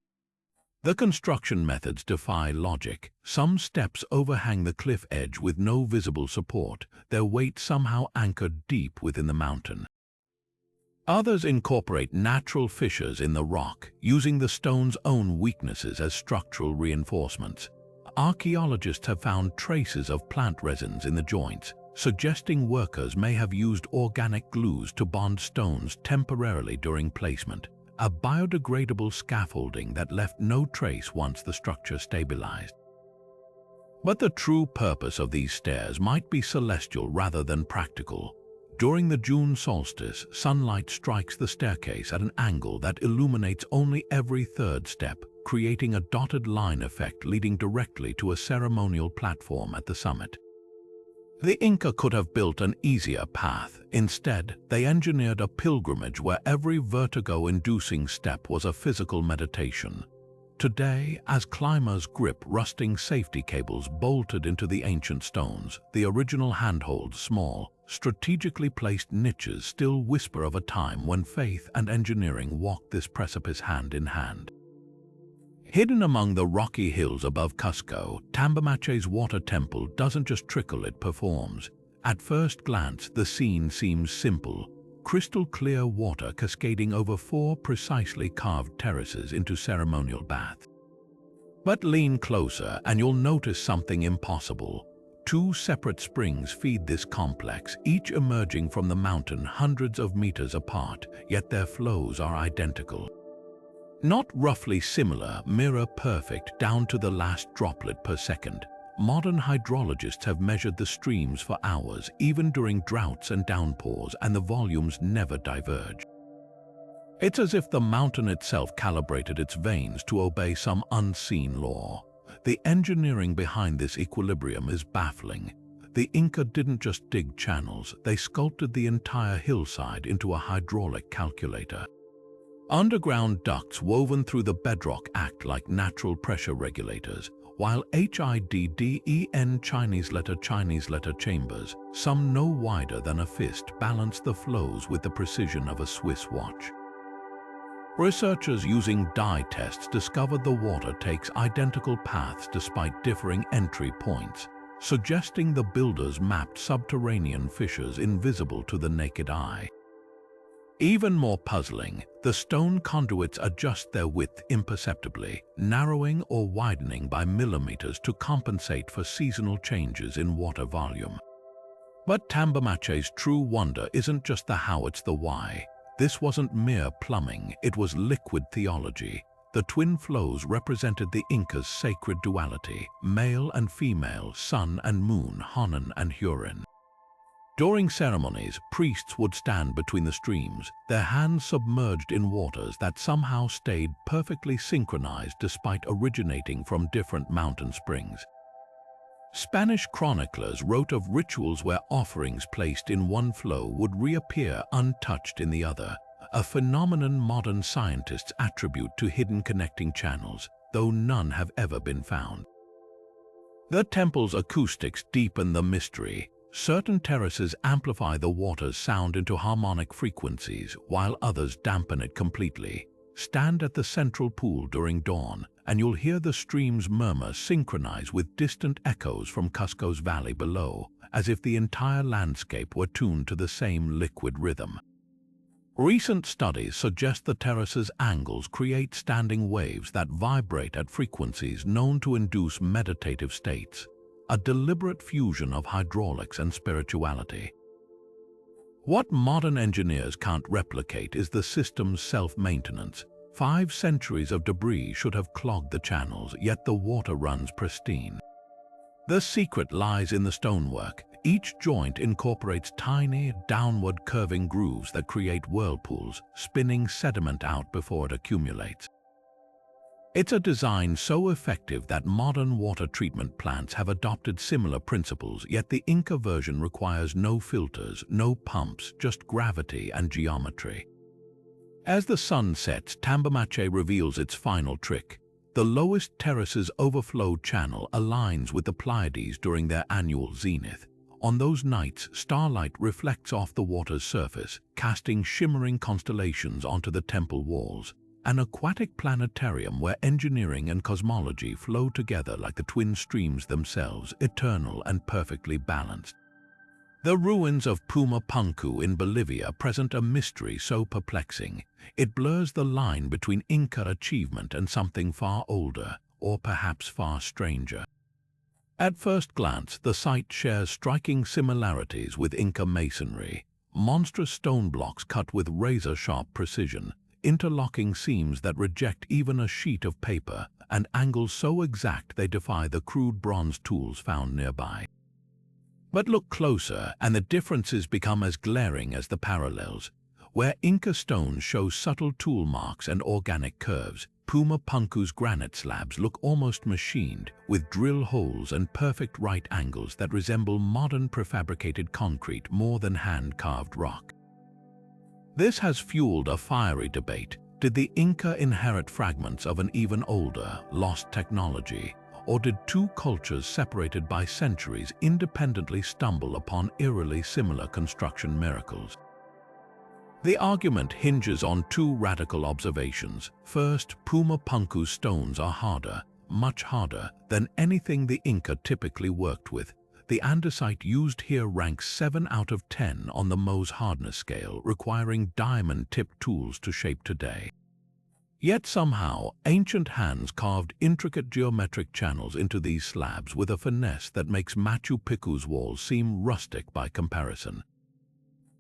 The construction methods defy logic. Some steps overhang the cliff edge with no visible support, their weight somehow anchored deep within the mountain. Others incorporate natural fissures in the rock, using the stone's own weaknesses as structural reinforcements. Archaeologists have found traces of plant resins in the joints, suggesting workers may have used organic glues to bond stones temporarily during placement, a biodegradable scaffolding that left no trace once the structure stabilized. But the true purpose of these stairs might be celestial rather than practical. During the June solstice, sunlight strikes the staircase at an angle that illuminates only every 3rd step, creating a dotted line effect leading directly to a ceremonial platform at the summit. The Inca could have built an easier path. Instead, they engineered a pilgrimage where every vertigo-inducing step was a physical meditation. Today, as climbers grip rusting safety cables bolted into the ancient stones, the original handholds, small, strategically placed niches, still whisper of a time when faith and engineering walked this precipice hand in hand. Hidden among the rocky hills above Cusco, Tambomache's water temple doesn't just trickle, it performs. At first glance, the scene seems simple. Crystal clear water cascading over 4 precisely carved terraces into ceremonial baths. But lean closer and you'll notice something impossible. 2 separate springs feed this complex, each emerging from the mountain hundreds of meters apart, yet their flows are identical. Not roughly similar, mirror perfect down to the last droplet per second. Modern hydrologists have measured the streams for hours, even during droughts and downpours, and the volumes never diverge. It's as if the mountain itself calibrated its veins to obey some unseen law. The engineering behind this equilibrium is baffling. The Inca didn't just dig channels, they sculpted the entire hillside into a hydraulic calculator. Underground ducts woven through the bedrock act like natural pressure regulators, while HIDDEN Chinese letter chambers, some no wider than a fist, balance the flows with the precision of a Swiss watch. Researchers using dye tests discovered the water takes identical paths despite differing entry points, suggesting the builders mapped subterranean fissures invisible to the naked eye. Even more puzzling, the stone conduits adjust their width imperceptibly, narrowing or widening by millimeters to compensate for seasonal changes in water volume. But Tambomache's true wonder isn't just the how, it's the why. This wasn't mere plumbing, it was liquid theology. The twin flows represented the Incas' sacred duality, male and female, sun and moon, Honan and Hurin. During ceremonies, priests would stand between the streams, their hands submerged in waters that somehow stayed perfectly synchronized despite originating from different mountain springs. Spanish chroniclers wrote of rituals where offerings placed in one flow would reappear untouched in the other, a phenomenon modern scientists attribute to hidden connecting channels, though none have ever been found. The temple's acoustics deepen the mystery. Certain terraces amplify the water's sound into harmonic frequencies, while others dampen it completely. Stand at the central pool during dawn, and you'll hear the stream's murmur synchronize with distant echoes from Cusco's valley below, as if the entire landscape were tuned to the same liquid rhythm. Recent studies suggest the terrace's angles create standing waves that vibrate at frequencies known to induce meditative states, a deliberate fusion of hydraulics and spirituality. What modern engineers can't replicate is the system's self-maintenance. 5 centuries of debris should have clogged the channels, yet the water runs pristine. The secret lies in the stonework. Each joint incorporates tiny, downward curving grooves that create whirlpools, spinning sediment out before it accumulates. It's a design so effective that modern water treatment plants have adopted similar principles, yet the Inca version requires no filters, no pumps, just gravity and geometry. As the sun sets, Tambomache reveals its final trick. The lowest terrace's overflow channel aligns with the Pleiades during their annual zenith. On those nights, starlight reflects off the water's surface, casting shimmering constellations onto the temple walls. An aquatic planetarium where engineering and cosmology flow together like the twin streams themselves, eternal and perfectly balanced. The ruins of Pumapunku in Bolivia present a mystery so perplexing. It blurs the line between Inca achievement and something far older, or perhaps far stranger. At first glance, the site shares striking similarities with Inca masonry. Monstrous stone blocks cut with razor-sharp precision, interlocking seams that reject even a sheet of paper, and angles so exact they defy the crude bronze tools found nearby. But look closer, and the differences become as glaring as the parallels. Where Inca stones show subtle tool marks and organic curves, Pumapunku's granite slabs look almost machined, with drill holes and perfect right angles that resemble modern prefabricated concrete more than hand-carved rock. This has fueled a fiery debate. Did the Inca inherit fragments of an even older, lost technology? Or did two cultures separated by centuries independently stumble upon eerily similar construction miracles? The argument hinges on two radical observations. First, Pumapunku's stones are harder, much harder, than anything the Inca typically worked with. The andesite used here ranks 7 out of 10 on the Mohs hardness scale, requiring diamond-tipped tools to shape today. Yet somehow, ancient hands carved intricate geometric channels into these slabs with a finesse that makes Machu Picchu's walls seem rustic by comparison.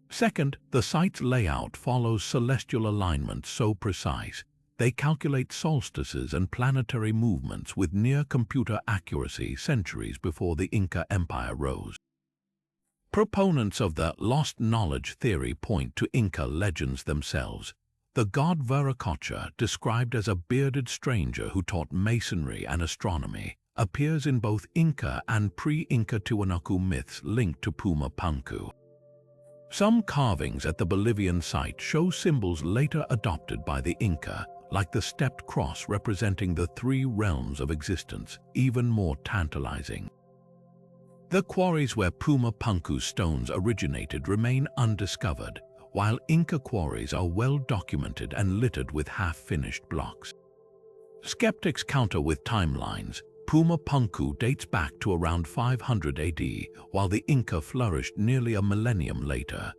Second, the site's layout follows celestial alignment so precise. They calculate solstices and planetary movements with near-computer accuracy centuries before the Inca Empire rose. Proponents of the lost knowledge theory point to Inca legends themselves. The god Viracocha, described as a bearded stranger who taught masonry and astronomy, appears in both Inca and pre-Inca Tiwanaku myths linked to Pumapunku. Some carvings at the Bolivian site show symbols later adopted by the Inca, like the stepped cross representing the 3 realms of existence, even more tantalizing. The quarries where Pumapunku's stones originated remain undiscovered, while Inca quarries are well documented and littered with half-finished blocks. Skeptics counter with timelines. Pumapunku dates back to around 500 AD, while the Inca flourished nearly a millennium later.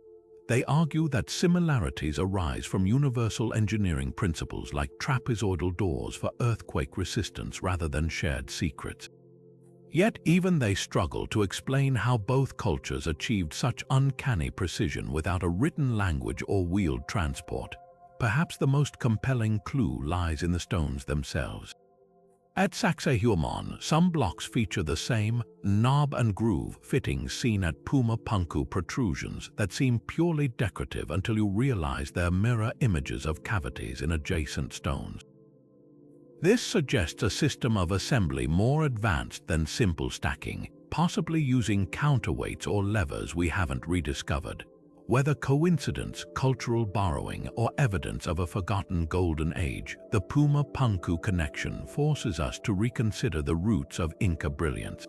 They argue that similarities arise from universal engineering principles like trapezoidal doors for earthquake resistance rather than shared secrets. Yet even they struggle to explain how both cultures achieved such uncanny precision without a written language or wheeled transport. Perhaps the most compelling clue lies in the stones themselves. At Sacsayhuaman, some blocks feature the same knob and groove fittings seen at Pumapunku protrusions that seem purely decorative until you realize they're mirror images of cavities in adjacent stones. This suggests a system of assembly more advanced than simple stacking, possibly using counterweights or levers we haven't rediscovered. Whether coincidence, cultural borrowing, or evidence of a forgotten golden age, the Pumapunku connection forces us to reconsider the roots of Inca brilliance.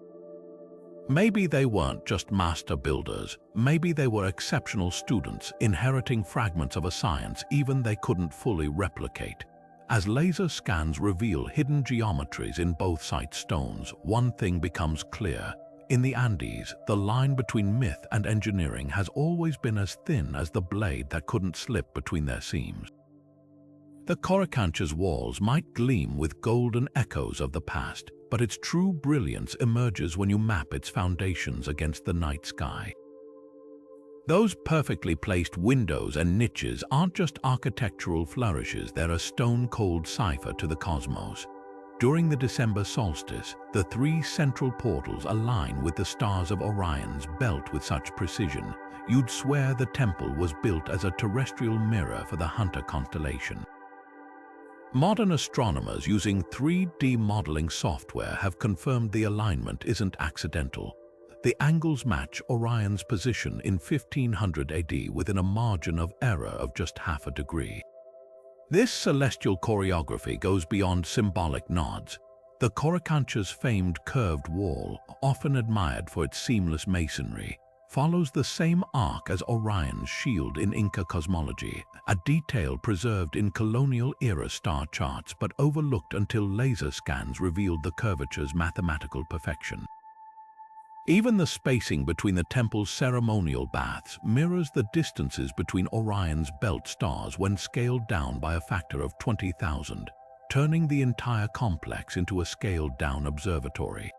Maybe they weren't just master builders, maybe they were exceptional students inheriting fragments of a science even they couldn't fully replicate. As laser scans reveal hidden geometries in both site stones, one thing becomes clear. In the Andes, the line between myth and engineering has always been as thin as the blade that couldn't slip between their seams. The Coricancha's walls might gleam with golden echoes of the past, but its true brilliance emerges when you map its foundations against the night sky. Those perfectly placed windows and niches aren't just architectural flourishes, they're a stone-cold cipher to the cosmos. During the December solstice, the three central portals align with the stars of Orion's belt with such precision, you'd swear the temple was built as a terrestrial mirror for the Hunter constellation. Modern astronomers using 3D modeling software have confirmed the alignment isn't accidental. The angles match Orion's position in 1500 AD within a margin of error of just half a degree. This celestial choreography goes beyond symbolic nods. The Coricancha's famed curved wall, often admired for its seamless masonry, follows the same arc as Orion's shield in Inca cosmology, a detail preserved in colonial-era star charts but overlooked until laser scans revealed the curvature's mathematical perfection. Even the spacing between the temple's ceremonial baths mirrors the distances between Orion's belt stars when scaled down by a factor of 20,000, turning the entire complex into a scaled-down observatory.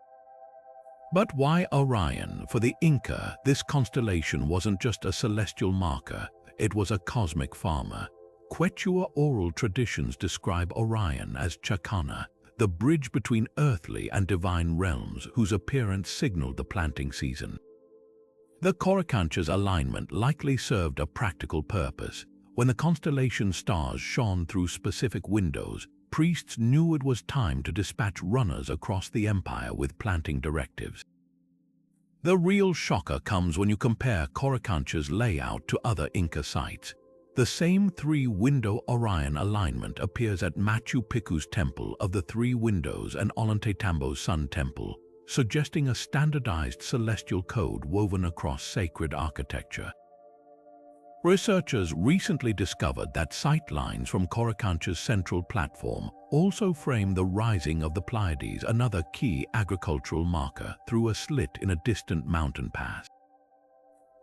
But why Orion? For the Inca, this constellation wasn't just a celestial marker, it was a cosmic farmer. Quechua oral traditions describe Orion as Chacana, the bridge between earthly and divine realms whose appearance signaled the planting season. The Coricancha's alignment likely served a practical purpose. When the constellation stars shone through specific windows, priests knew it was time to dispatch runners across the empire with planting directives. The real shocker comes when you compare Coricancha's layout to other Inca sites. The same three-window Orion alignment appears at Machu Picchu's Temple of the Three Windows and Ollantaytambo's Sun Temple, suggesting a standardized celestial code woven across sacred architecture. Researchers recently discovered that sightlines from Coricancha's central platform also frame the rising of the Pleiades, another key agricultural marker, through a slit in a distant mountain pass.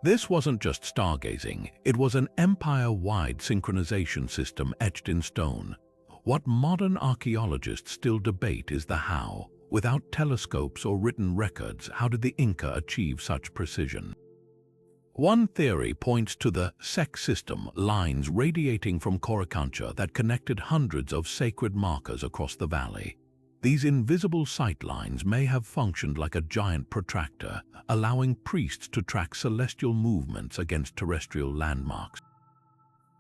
This wasn't just stargazing, it was an empire-wide synchronization system etched in stone. What modern archaeologists still debate is the how. Without telescopes or written records, how did the Inca achieve such precision? One theory points to the Sec system, lines radiating from Coricancha that connected hundreds of sacred markers across the valley. These invisible sightlines may have functioned like a giant protractor, allowing priests to track celestial movements against terrestrial landmarks.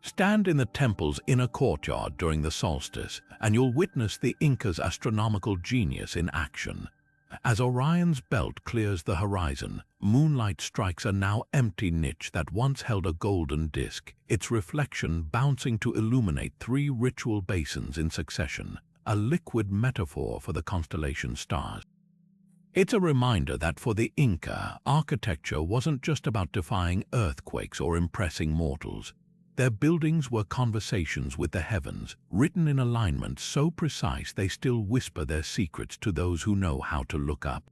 Stand in the temple's inner courtyard during the solstice, and you'll witness the Inca's astronomical genius in action. As Orion's belt clears the horizon, moonlight strikes a now empty niche that once held a golden disk, its reflection bouncing to illuminate three ritual basins in succession, a liquid metaphor for the constellation stars. It's a reminder that for the Inca, architecture wasn't just about defying earthquakes or impressing mortals. Their buildings were conversations with the heavens, written in alignment so precise they still whisper their secrets to those who know how to look up.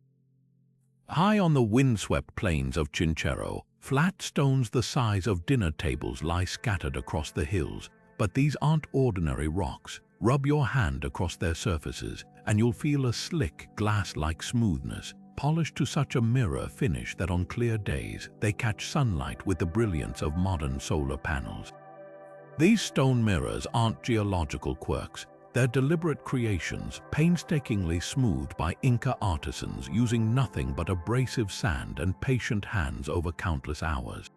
High on the windswept plains of Chinchero, flat stones the size of dinner tables lie scattered across the hills, but these aren't ordinary rocks. Rub your hand across their surfaces, and you'll feel a slick, glass-like smoothness, polished to such a mirror finish that on clear days they catch sunlight with the brilliance of modern solar panels. These stone mirrors aren't geological quirks, they're deliberate creations, painstakingly smoothed by Inca artisans using nothing but abrasive sand and patient hands over countless hours.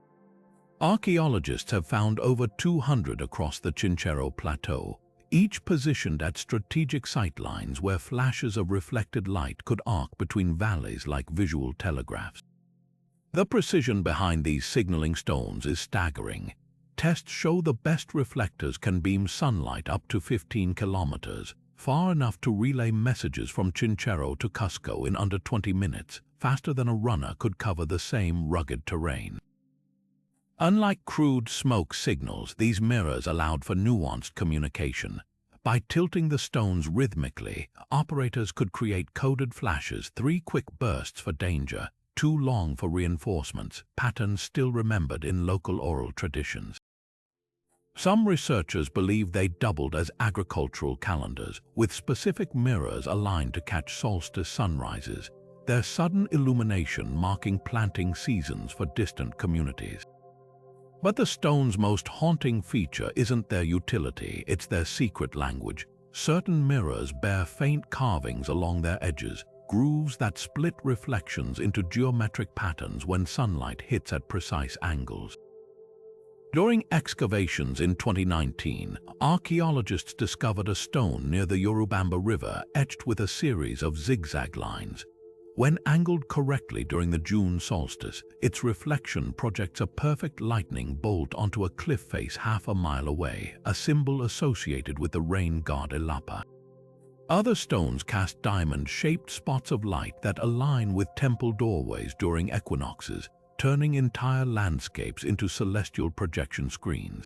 Archaeologists have found over 200 across the Chinchero Plateau, each positioned at strategic sightlines where flashes of reflected light could arc between valleys like visual telegraphs. The precision behind these signaling stones is staggering. Tests show the best reflectors can beam sunlight up to 15 kilometers, far enough to relay messages from Chinchero to Cusco in under 20 minutes, faster than a runner could cover the same rugged terrain. Unlike crude smoke signals, these mirrors allowed for nuanced communication. By tilting the stones rhythmically, operators could create coded flashes, 3 quick bursts for danger, 2 long for reinforcements, patterns still remembered in local oral traditions. Some researchers believe they doubled as agricultural calendars, with specific mirrors aligned to catch solstice sunrises, their sudden illumination marking planting seasons for distant communities. But the stone's most haunting feature isn't their utility, it's their secret language. Certain mirrors bear faint carvings along their edges, grooves that split reflections into geometric patterns when sunlight hits at precise angles. During excavations in 2019, archaeologists discovered a stone near the Urubamba River etched with a series of zigzag lines. When angled correctly during the June solstice, its reflection projects a perfect lightning bolt onto a cliff face half a mile away, a symbol associated with the rain god Elapa. Other stones cast diamond-shaped spots of light that align with temple doorways during equinoxes, turning entire landscapes into celestial projection screens.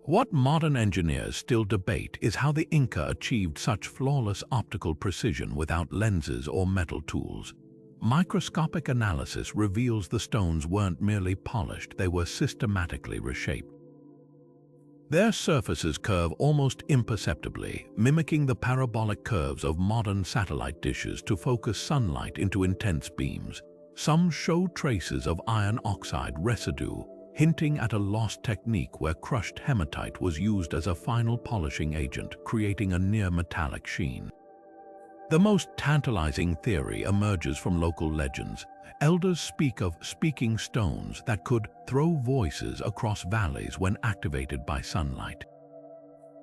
What modern engineers still debate is how the Inca achieved such flawless optical precision without lenses or metal tools. Microscopic analysis reveals the stones weren't merely polished, they were systematically reshaped. Their surfaces curve almost imperceptibly, mimicking the parabolic curves of modern satellite dishes to focus sunlight into intense beams. Some show traces of iron oxide residue, hinting at a lost technique where crushed hematite was used as a final polishing agent, creating a near-metallic sheen. The most tantalizing theory emerges from local legends. Elders speak of speaking stones that could throw voices across valleys when activated by sunlight.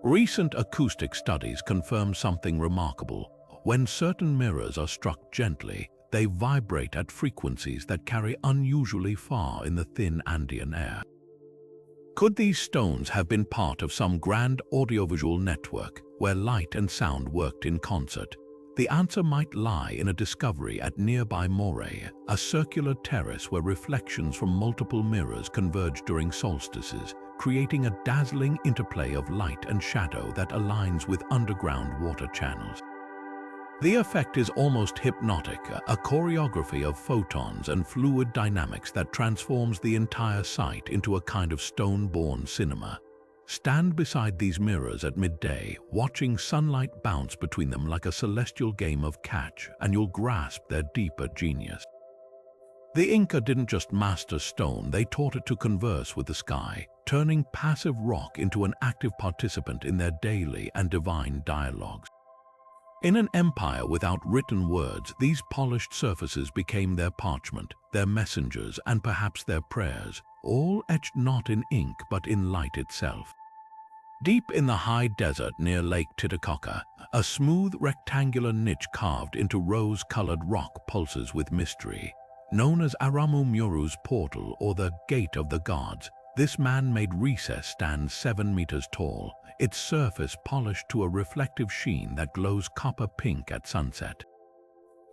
Recent acoustic studies confirm something remarkable. When certain mirrors are struck gently, they vibrate at frequencies that carry unusually far in the thin Andean air. Could these stones have been part of some grand audiovisual network where light and sound worked in concert? The answer might lie in a discovery at nearby Moray, a circular terrace where reflections from multiple mirrors converge during solstices, creating a dazzling interplay of light and shadow that aligns with underground water channels. The effect is almost hypnotic, a choreography of photons and fluid dynamics that transforms the entire site into a kind of stone-born cinema. Stand beside these mirrors at midday, watching sunlight bounce between them like a celestial game of catch, and you'll grasp their deeper genius. The Inca didn't just master stone, they taught it to converse with the sky, turning passive rock into an active participant in their daily and divine dialogues. In an empire without written words, these polished surfaces became their parchment, their messengers, and perhaps their prayers, all etched not in ink but in light itself. Deep in the high desert near Lake Titicaca, a smooth rectangular niche carved into rose-colored rock pulses with mystery. Known as Aramu Muru's portal or the Gate of the Gods, this man-made recess stands 7 meters tall, its surface polished to a reflective sheen that glows copper pink at sunset.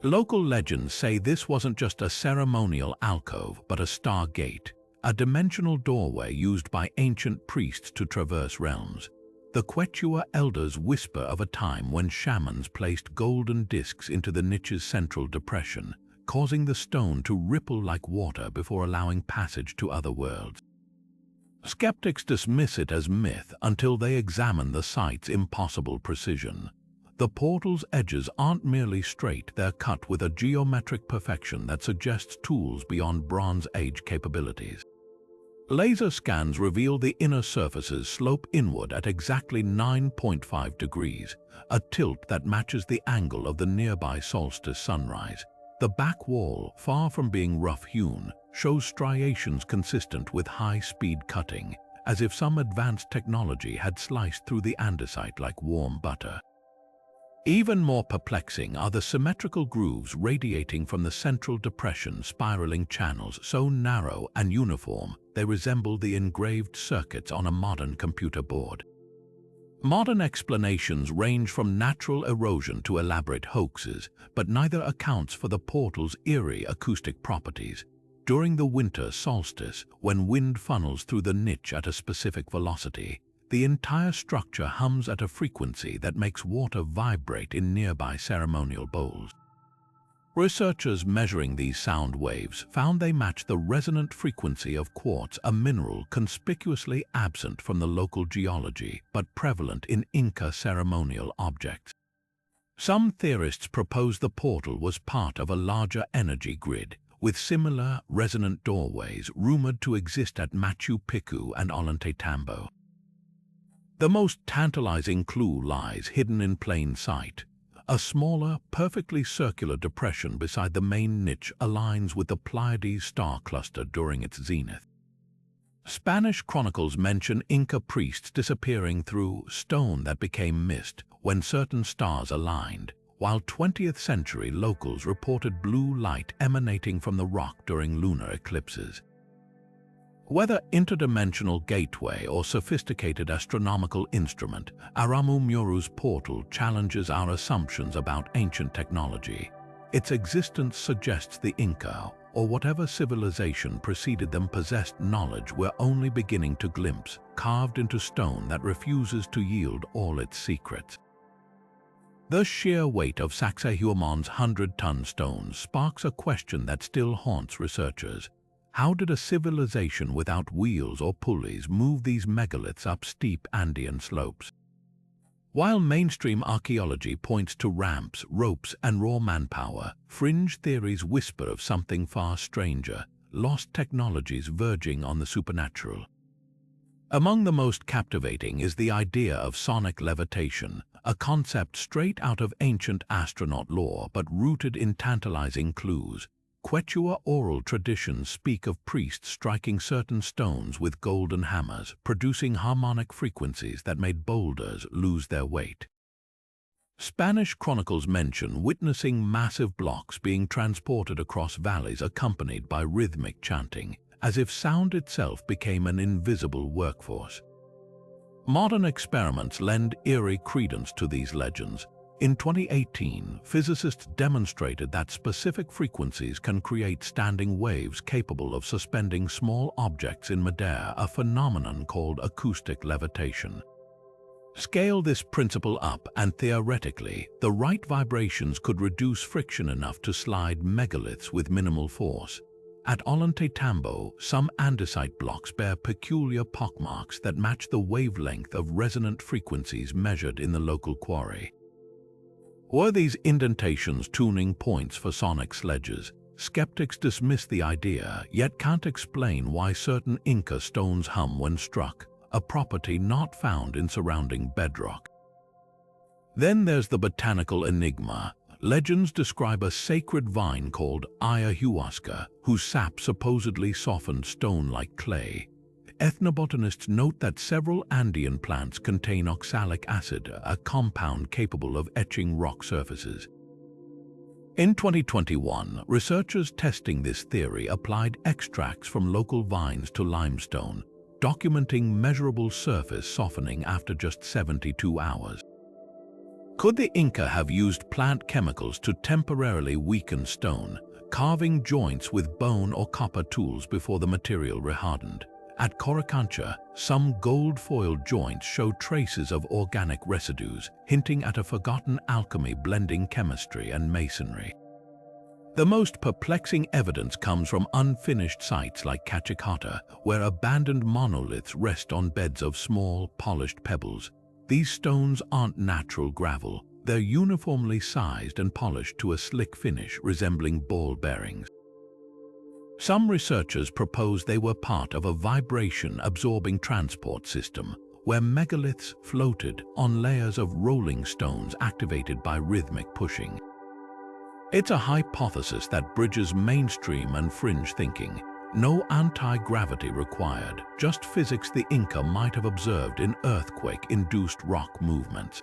Local legends say this wasn't just a ceremonial alcove, but a stargate, a dimensional doorway used by ancient priests to traverse realms. The Quechua elders whisper of a time when shamans placed golden discs into the niche's central depression, causing the stone to ripple like water before allowing passage to other worlds. Skeptics dismiss it as myth until they examine the site's impossible precision. The portal's edges aren't merely straight, they're cut with a geometric perfection that suggests tools beyond Bronze Age capabilities. Laser scans reveal the inner surfaces slope inward at exactly 9.5 degrees, a tilt that matches the angle of the nearby solstice sunrise. The back wall, far from being rough-hewn, shows striations consistent with high-speed cutting, as if some advanced technology had sliced through the andesite like warm butter. Even more perplexing are the symmetrical grooves radiating from the central depression, spiraling channels so narrow and uniform they resemble the engraved circuits on a modern computer board. Modern explanations range from natural erosion to elaborate hoaxes, but neither accounts for the portal's eerie acoustic properties. During the winter solstice, when wind funnels through the niche at a specific velocity, the entire structure hums at a frequency that makes water vibrate in nearby ceremonial bowls. Researchers measuring these sound waves found they match the resonant frequency of quartz, a mineral conspicuously absent from the local geology but prevalent in Inca ceremonial objects. Some theorists propose the portal was part of a larger energy grid, with similar resonant doorways rumored to exist at Machu Picchu and Ollantaytambo. The most tantalizing clue lies hidden in plain sight. A smaller, perfectly circular depression beside the main niche aligns with the Pleiades star cluster during its zenith. Spanish chronicles mention Inca priests disappearing through stone that became mist when certain stars aligned, while 20th century locals reported blue light emanating from the rock during lunar eclipses. Whether interdimensional gateway or sophisticated astronomical instrument, Aramu-Muru's portal challenges our assumptions about ancient technology. Its existence suggests the Inca, or whatever civilization preceded them, possessed knowledge we're only beginning to glimpse, carved into stone that refuses to yield all its secrets. The sheer weight of Sacsayhuaman's 100-ton stones sparks a question that still haunts researchers. How did a civilization without wheels or pulleys move these megaliths up steep Andean slopes? While mainstream archaeology points to ramps, ropes, and raw manpower, fringe theories whisper of something far stranger, lost technologies verging on the supernatural. Among the most captivating is the idea of sonic levitation, a concept straight out of ancient astronaut lore but rooted in tantalizing clues. Quechua oral traditions speak of priests striking certain stones with golden hammers, producing harmonic frequencies that made boulders lose their weight. Spanish chronicles mention witnessing massive blocks being transported across valleys accompanied by rhythmic chanting, as if sound itself became an invisible workforce. Modern experiments lend eerie credence to these legends. In 2018, physicists demonstrated that specific frequencies can create standing waves capable of suspending small objects in midair, a phenomenon called acoustic levitation. Scale this principle up and theoretically, the right vibrations could reduce friction enough to slide megaliths with minimal force. At Ollantaytambo, some andesite blocks bear peculiar pockmarks that match the wavelength of resonant frequencies measured in the local quarry. Were these indentations tuning points for sonic sledges? Skeptics dismiss the idea, yet can't explain why certain Inca stones hum when struck, a property not found in surrounding bedrock. Then there's the botanical enigma. Legends describe a sacred vine called ayahuasca, whose sap supposedly softened stone like clay. Ethnobotanists note that several Andean plants contain oxalic acid, a compound capable of etching rock surfaces. In 2021, researchers testing this theory applied extracts from local vines to limestone, documenting measurable surface softening after just 72 hours. Could the Inca have used plant chemicals to temporarily weaken stone, carving joints with bone or copper tools before the material rehardened? At Coricancha, some gold-foiled joints show traces of organic residues, hinting at a forgotten alchemy blending chemistry and masonry. The most perplexing evidence comes from unfinished sites like Cachicata, where abandoned monoliths rest on beds of small, polished pebbles. These stones aren't natural gravel. They're uniformly sized and polished to a slick finish resembling ball bearings. Some researchers propose they were part of a vibration-absorbing transport system, where megaliths floated on layers of rolling stones activated by rhythmic pushing. It's a hypothesis that bridges mainstream and fringe thinking. No anti-gravity required, just physics the Inca might have observed in earthquake-induced rock movements.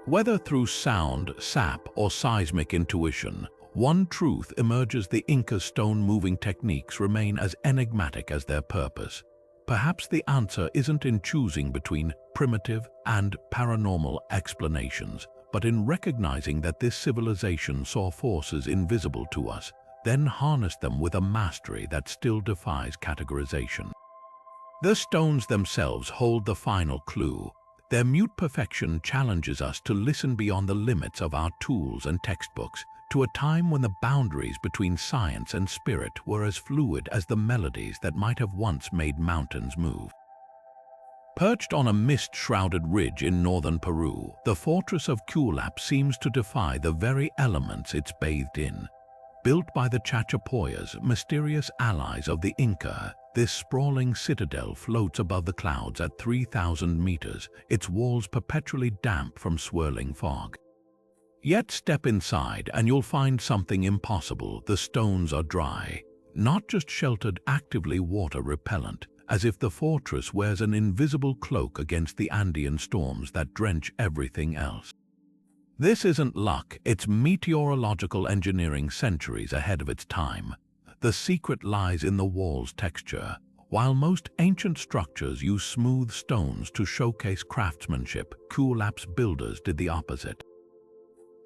Whether through sound, sap, or seismic intuition, one truth emerges: the Inca stone-moving techniques remain as enigmatic as their purpose. Perhaps the answer isn't in choosing between primitive and paranormal explanations, but in recognizing that this civilization saw forces invisible to us, then harnessed them with a mastery that still defies categorization. The stones themselves hold the final clue. Their mute perfection challenges us to listen beyond the limits of our tools and textbooks, to a time when the boundaries between science and spirit were as fluid as the melodies that might have once made mountains move. Perched on a mist-shrouded ridge in northern Peru, the fortress of Culap seems to defy the very elements it's bathed in. Built by the Chachapoyas, mysterious allies of the Inca, this sprawling citadel floats above the clouds at 3,000 meters, its walls perpetually damp from swirling fog. Yet step inside and you'll find something impossible. The stones are dry, not just sheltered, actively water repellent, as if the fortress wears an invisible cloak against the Andean storms that drench everything else. This isn't luck, it's meteorological engineering centuries ahead of its time. The secret lies in the wall's texture. While most ancient structures use smooth stones to showcase craftsmanship, Cuelap's builders did the opposite.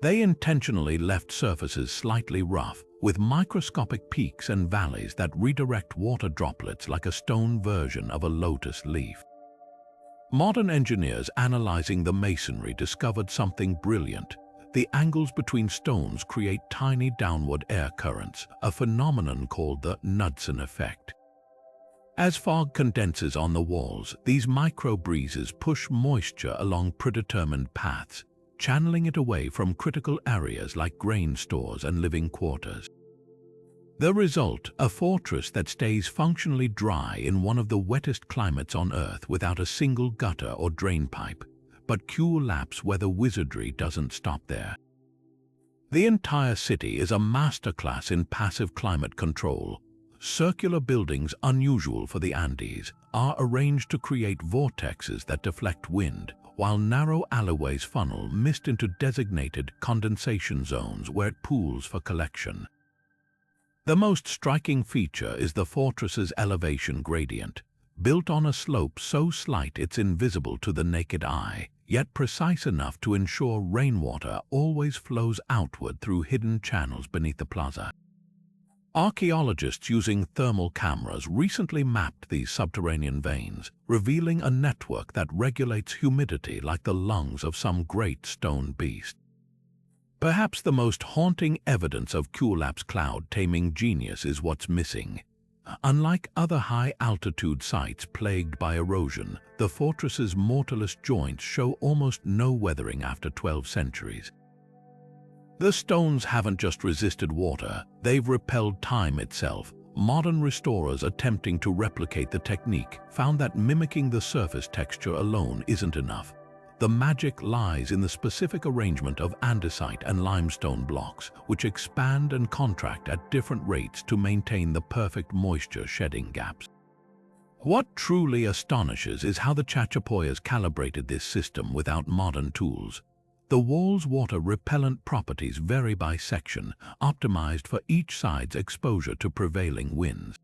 They intentionally left surfaces slightly rough, with microscopic peaks and valleys that redirect water droplets like a stone version of a lotus leaf. Modern engineers analyzing the masonry discovered something brilliant. The angles between stones create tiny downward air currents, a phenomenon called the Knudsen effect. As fog condenses on the walls, these micro-breezes push moisture along predetermined paths, channeling it away from critical areas like grain stores and living quarters. The result, a fortress that stays functionally dry in one of the wettest climates on Earth without a single gutter or drain pipe. But Cuelap's weather wizardry doesn't stop there. The entire city is a masterclass in passive climate control. Circular buildings, unusual for the Andes, are arranged to create vortexes that deflect wind, while narrow alleyways funnel mist into designated condensation zones where it pools for collection. The most striking feature is the fortress's elevation gradient, built on a slope so slight it's invisible to the naked eye, yet precise enough to ensure rainwater always flows outward through hidden channels beneath the plaza. Archaeologists using thermal cameras recently mapped these subterranean veins, revealing a network that regulates humidity like the lungs of some great stone beast. Perhaps the most haunting evidence of Cuelap's cloud-taming genius is what's missing. Unlike other high-altitude sites plagued by erosion, the fortress's mortarless joints show almost no weathering after 12 centuries. The stones haven't just resisted water, they've repelled time itself. Modern restorers attempting to replicate the technique found that mimicking the surface texture alone isn't enough. The magic lies in the specific arrangement of andesite and limestone blocks, which expand and contract at different rates to maintain the perfect moisture-shedding gaps. What truly astonishes is how the Chachapoyas calibrated this system without modern tools. The wall's water-repellent properties vary by section, optimized for each side's exposure to prevailing winds.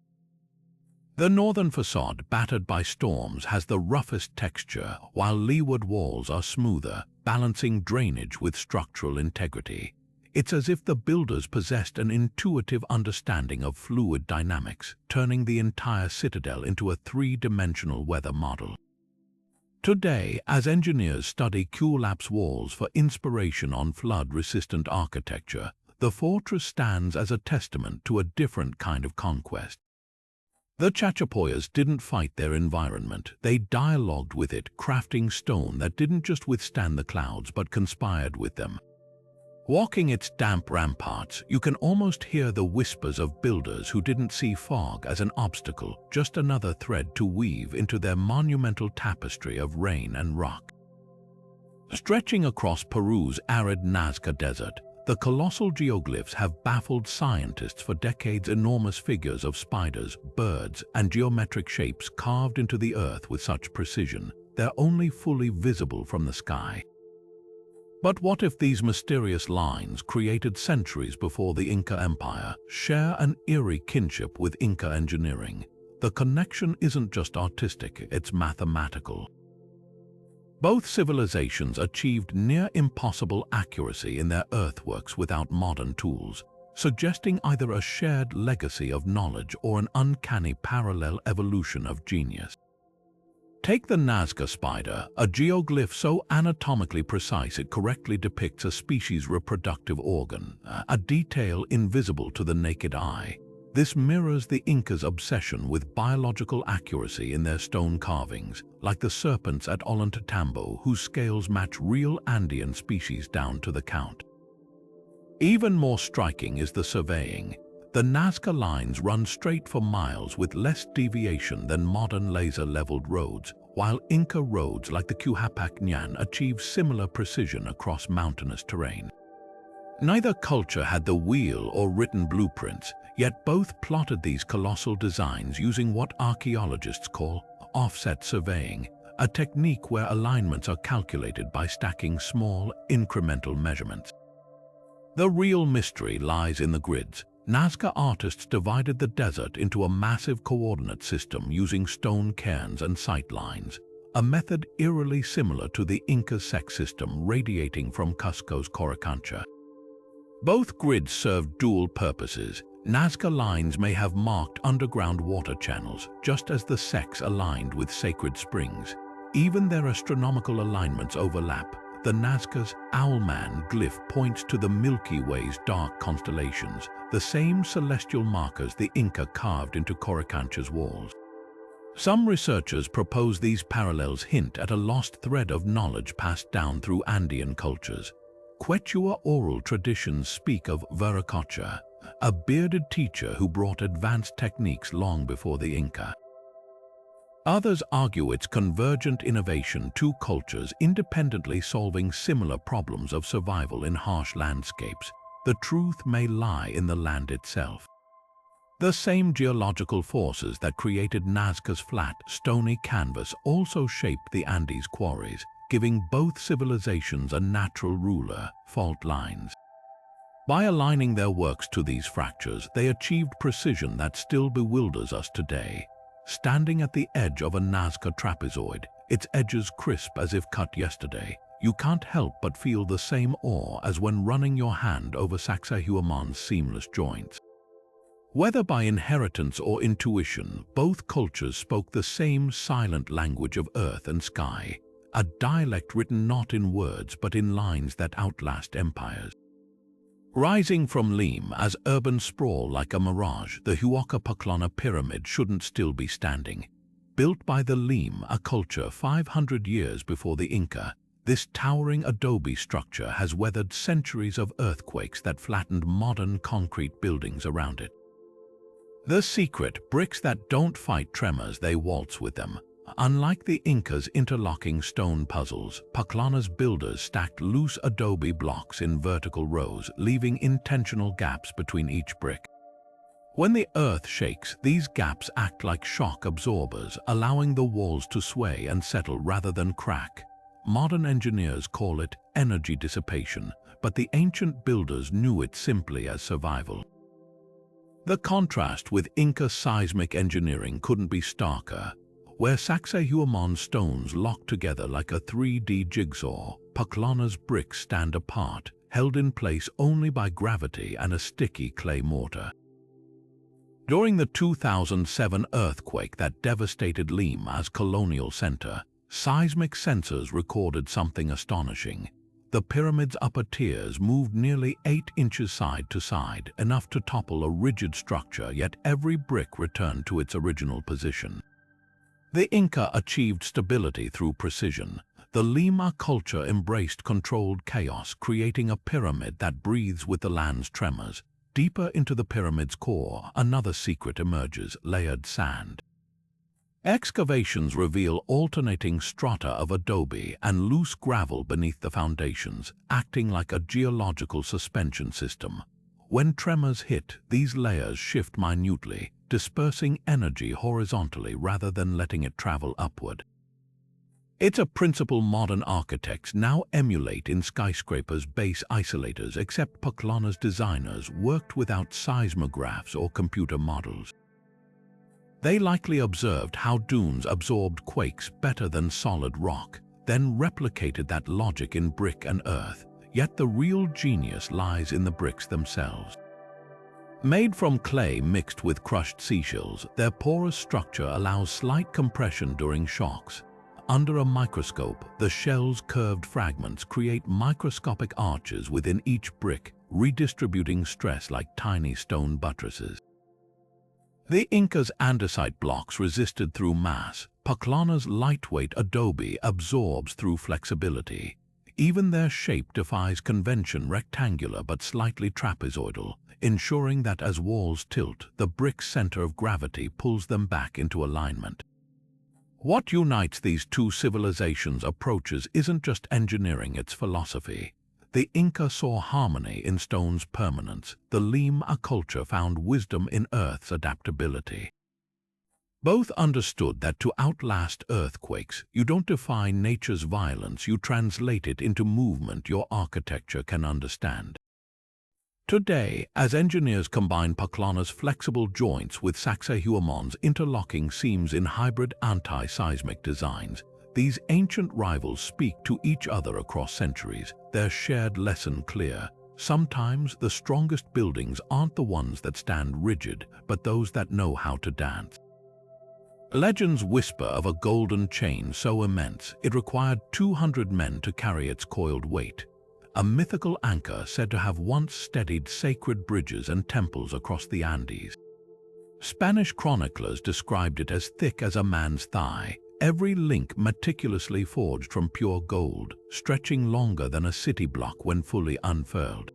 The northern facade, battered by storms, has the roughest texture, while leeward walls are smoother, balancing drainage with structural integrity. It's as if the builders possessed an intuitive understanding of fluid dynamics, turning the entire citadel into a three-dimensional weather model. Today, as engineers study Cuelap's walls for inspiration on flood-resistant architecture, the fortress stands as a testament to a different kind of conquest. The Chachapoyas didn't fight their environment, they dialogued with it, crafting stone that didn't just withstand the clouds but conspired with them. Walking its damp ramparts, you can almost hear the whispers of builders who didn't see fog as an obstacle, just another thread to weave into their monumental tapestry of rain and rock. Stretching across Peru's arid Nazca Desert, the colossal geoglyphs have baffled scientists for decades. Enormous figures of spiders, birds, and geometric shapes carved into the earth with such precision, they're only fully visible from the sky. But what if these mysterious lines, created centuries before the Inca Empire, share an eerie kinship with Inca engineering? The connection isn't just artistic, it's mathematical. Both civilizations achieved near-impossible accuracy in their earthworks without modern tools, suggesting either a shared legacy of knowledge or an uncanny parallel evolution of genius. Take the Nazca spider, a geoglyph so anatomically precise it correctly depicts a species' reproductive organ, a detail invisible to the naked eye. This mirrors the Incas' obsession with biological accuracy in their stone carvings, like the serpents at Ollantaytambo, whose scales match real Andean species down to the count. Even more striking is the surveying. The Nazca lines run straight for miles with less deviation than modern laser-leveled roads, while Inca roads like the Cuhapac achieve similar precision across mountainous terrain. Neither culture had the wheel or written blueprints, yet both plotted these colossal designs using what archaeologists call offset surveying, a technique where alignments are calculated by stacking small, incremental measurements. The real mystery lies in the grids. Nazca artists divided the desert into a massive coordinate system using stone cairns and sight lines, a method eerily similar to the Inca sect system radiating from Cusco's Coricancha. Both grids served dual purposes. Nazca lines may have marked underground water channels, just as the sects aligned with sacred springs. Even their astronomical alignments overlap. The Nazca's Owlman glyph points to the Milky Way's dark constellations, the same celestial markers the Inca carved into Coricancha's walls. Some researchers propose these parallels hint at a lost thread of knowledge passed down through Andean cultures. Quechua oral traditions speak of Viracocha, a bearded teacher who brought advanced techniques long before the Inca. Others argue it's convergent innovation, two cultures independently solving similar problems of survival in harsh landscapes. The truth may lie in the land itself. The same geological forces that created Nazca's flat, stony canvas also shaped the Andes quarries, giving both civilizations a natural ruler, fault lines. By aligning their works to these fractures, they achieved precision that still bewilders us today. Standing at the edge of a Nazca trapezoid, its edges crisp as if cut yesterday, you can't help but feel the same awe as when running your hand over Sacsayhuaman's seamless joints. Whether by inheritance or intuition, both cultures spoke the same silent language of earth and sky, a dialect written not in words but in lines that outlast empires. Rising from Lima as urban sprawl like a mirage, the Huaca pyramid shouldn't still be standing. Built by the Lima culture 500 years before the Inca, this towering adobe structure has weathered centuries of earthquakes that flattened modern concrete buildings around it. The secret: bricks that don't fight tremors, they waltz with them. Unlike the Incas' interlocking stone puzzles, Paclana's builders stacked loose adobe blocks in vertical rows, leaving intentional gaps between each brick. When the earth shakes, these gaps act like shock absorbers, allowing the walls to sway and settle rather than crack. Modern engineers call it energy dissipation, but the ancient builders knew it simply as survival. The contrast with Inca seismic engineering couldn't be starker. Where Sacsayhuaman stones lock together like a 3D jigsaw, Paclana's bricks stand apart, held in place only by gravity and a sticky clay mortar. During the 2007 earthquake that devastated Lima's colonial center, seismic sensors recorded something astonishing. The pyramid's upper tiers moved nearly 8 inches side to side, enough to topple a rigid structure, yet every brick returned to its original position. The Inca achieved stability through precision. The Lima culture embraced controlled chaos, creating a pyramid that breathes with the land's tremors. Deeper into the pyramid's core, another secret emerges: layered sand. Excavations reveal alternating strata of adobe and loose gravel beneath the foundations, acting like a geological suspension system. When tremors hit, these layers shift minutely, dispersing energy horizontally rather than letting it travel upward. It's a principle modern architects now emulate in skyscrapers' base isolators, except Paclana's designers worked without seismographs or computer models. They likely observed how dunes absorbed quakes better than solid rock, then replicated that logic in brick and earth. Yet the real genius lies in the bricks themselves. Made from clay mixed with crushed seashells, their porous structure allows slight compression during shocks. Under a microscope, the shell's curved fragments create microscopic arches within each brick, redistributing stress like tiny stone buttresses. The Inca's andesite blocks resisted through mass. Paclana's lightweight adobe absorbs through flexibility. Even their shape defies convention, rectangular but slightly trapezoidal, ensuring that as walls tilt, the brick's center of gravity pulls them back into alignment. What unites these two civilizations' approaches isn't just engineering, it's philosophy. The Inca saw harmony in stone's permanence. The Lima culture found wisdom in Earth's adaptability. Both understood that to outlast earthquakes, you don't defy nature's violence, you translate it into movement your architecture can understand. Today, as engineers combine Paclana's flexible joints with Sacsayhuaman's interlocking seams in hybrid anti-seismic designs, these ancient rivals speak to each other across centuries, their shared lesson clear. Sometimes the strongest buildings aren't the ones that stand rigid, but those that know how to dance. Legends whisper of a golden chain so immense it required 200 men to carry its coiled weight. A mythical anchor said to have once steadied sacred bridges and temples across the Andes. Spanish chroniclers described it as thick as a man's thigh, every link meticulously forged from pure gold, stretching longer than a city block when fully unfurled.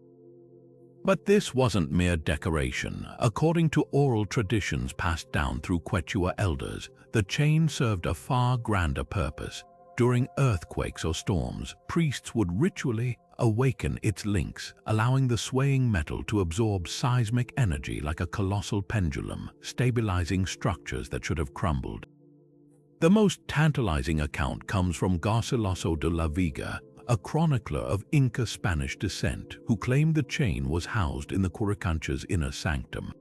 But this wasn't mere decoration. According to oral traditions passed down through Quechua elders, the chain served a far grander purpose. During earthquakes or storms, priests would ritually awaken its links, allowing the swaying metal to absorb seismic energy like a colossal pendulum, stabilizing structures that should have crumbled. The most tantalizing account comes from Garcilaso de la Vega, a chronicler of Inca Spanish descent who claimed the chain was housed in the Coricancha's inner sanctum.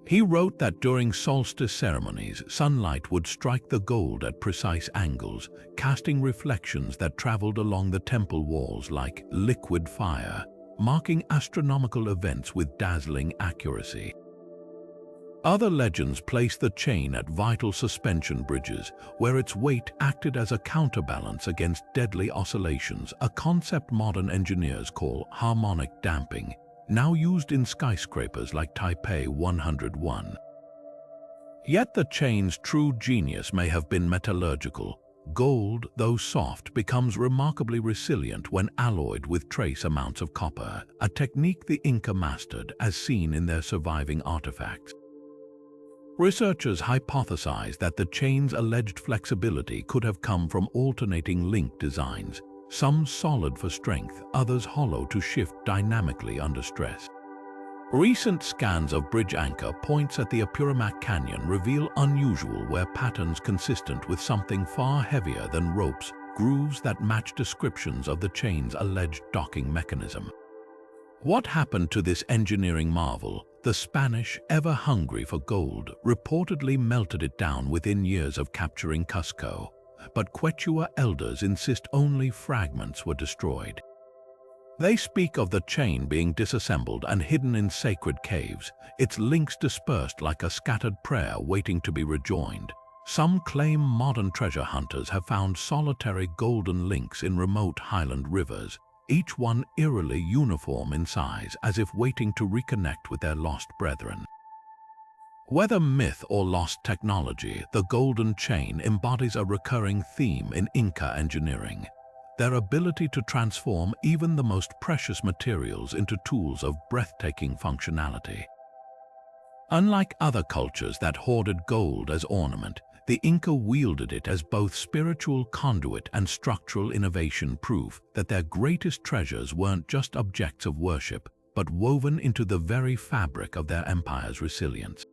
He wrote that during solstice ceremonies, sunlight would strike the gold at precise angles, casting reflections that traveled along the temple walls like liquid fire, marking astronomical events with dazzling accuracy. Other legends place the chain at vital suspension bridges, where its weight acted as a counterbalance against deadly oscillations, a concept modern engineers call harmonic damping, now used in skyscrapers like Taipei 101. Yet the chain's true genius may have been metallurgical. Gold, though soft, becomes remarkably resilient when alloyed with trace amounts of copper, a technique the Inca mastered as seen in their surviving artifacts. Researchers hypothesize that the chain's alleged flexibility could have come from alternating link designs, some solid for strength, others hollow to shift dynamically under stress. Recent scans of bridge anchor points at the Apurimac Canyon reveal unusual wear patterns consistent with something far heavier than ropes, grooves that match descriptions of the chain's alleged docking mechanism. What happened to this engineering marvel? The Spanish, ever hungry for gold, reportedly melted it down within years of capturing Cusco, but Quechua elders insist only fragments were destroyed. They speak of the chain being disassembled and hidden in sacred caves, its links dispersed like a scattered prayer waiting to be rejoined. Some claim modern treasure hunters have found solitary golden links in remote highland rivers, each one eerily uniform in size, as if waiting to reconnect with their lost brethren. Whether myth or lost technology, the golden chain embodies a recurring theme in Inca engineering: their ability to transform even the most precious materials into tools of breathtaking functionality. Unlike other cultures that hoarded gold as ornament, the Inca wielded it as both spiritual conduit and structural innovation, proof that their greatest treasures weren't just objects of worship, but woven into the very fabric of their empire's resilience.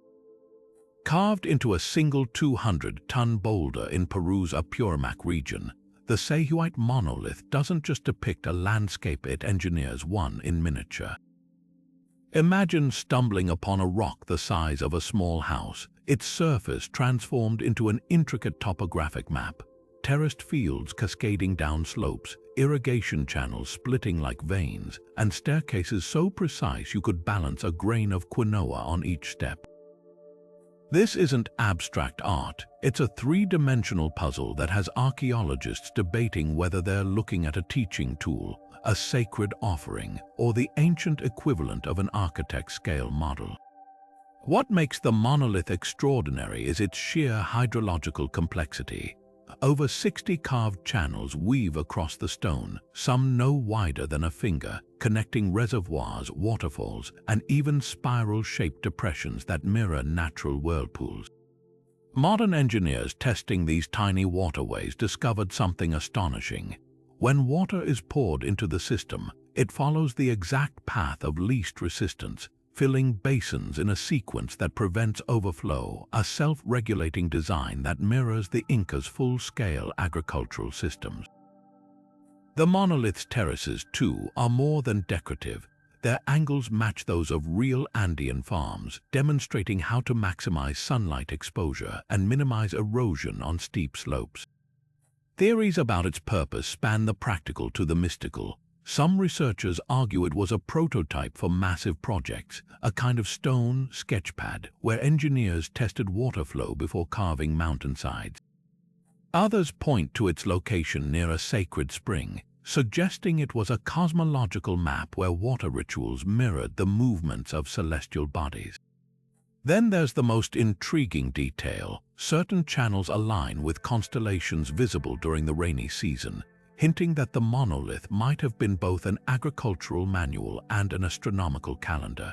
Carved into a single 200-ton boulder in Peru's Apurimac region, the Sacsayhuaman monolith doesn't just depict a landscape, it engineers one in miniature. Imagine stumbling upon a rock the size of a small house, its surface transformed into an intricate topographic map, terraced fields cascading down slopes, irrigation channels splitting like veins, and staircases so precise you could balance a grain of quinoa on each step. This isn't abstract art, it's a three-dimensional puzzle that has archaeologists debating whether they're looking at a teaching tool, a sacred offering, or the ancient equivalent of an architect's scale model. What makes the monolith extraordinary is its sheer hydrological complexity. Over 60 carved channels weave across the stone, some no wider than a finger, connecting reservoirs, waterfalls, and even spiral-shaped depressions that mirror natural whirlpools. Modern engineers testing these tiny waterways discovered something astonishing. When water is poured into the system, it follows the exact path of least resistance, filling basins in a sequence that prevents overflow, a self-regulating design that mirrors the Incas' full-scale agricultural systems. The monoliths' terraces, too, are more than decorative. Their angles match those of real Andean farms, demonstrating how to maximize sunlight exposure and minimize erosion on steep slopes. Theories about its purpose span the practical to the mystical. Some researchers argue it was a prototype for massive projects, a kind of stone sketchpad where engineers tested water flow before carving mountainsides. Others point to its location near a sacred spring, suggesting it was a cosmological map where water rituals mirrored the movements of celestial bodies. Then there's the most intriguing detail. Certain channels align with constellations visible during the rainy season, hinting that the monolith might have been both an agricultural manual and an astronomical calendar.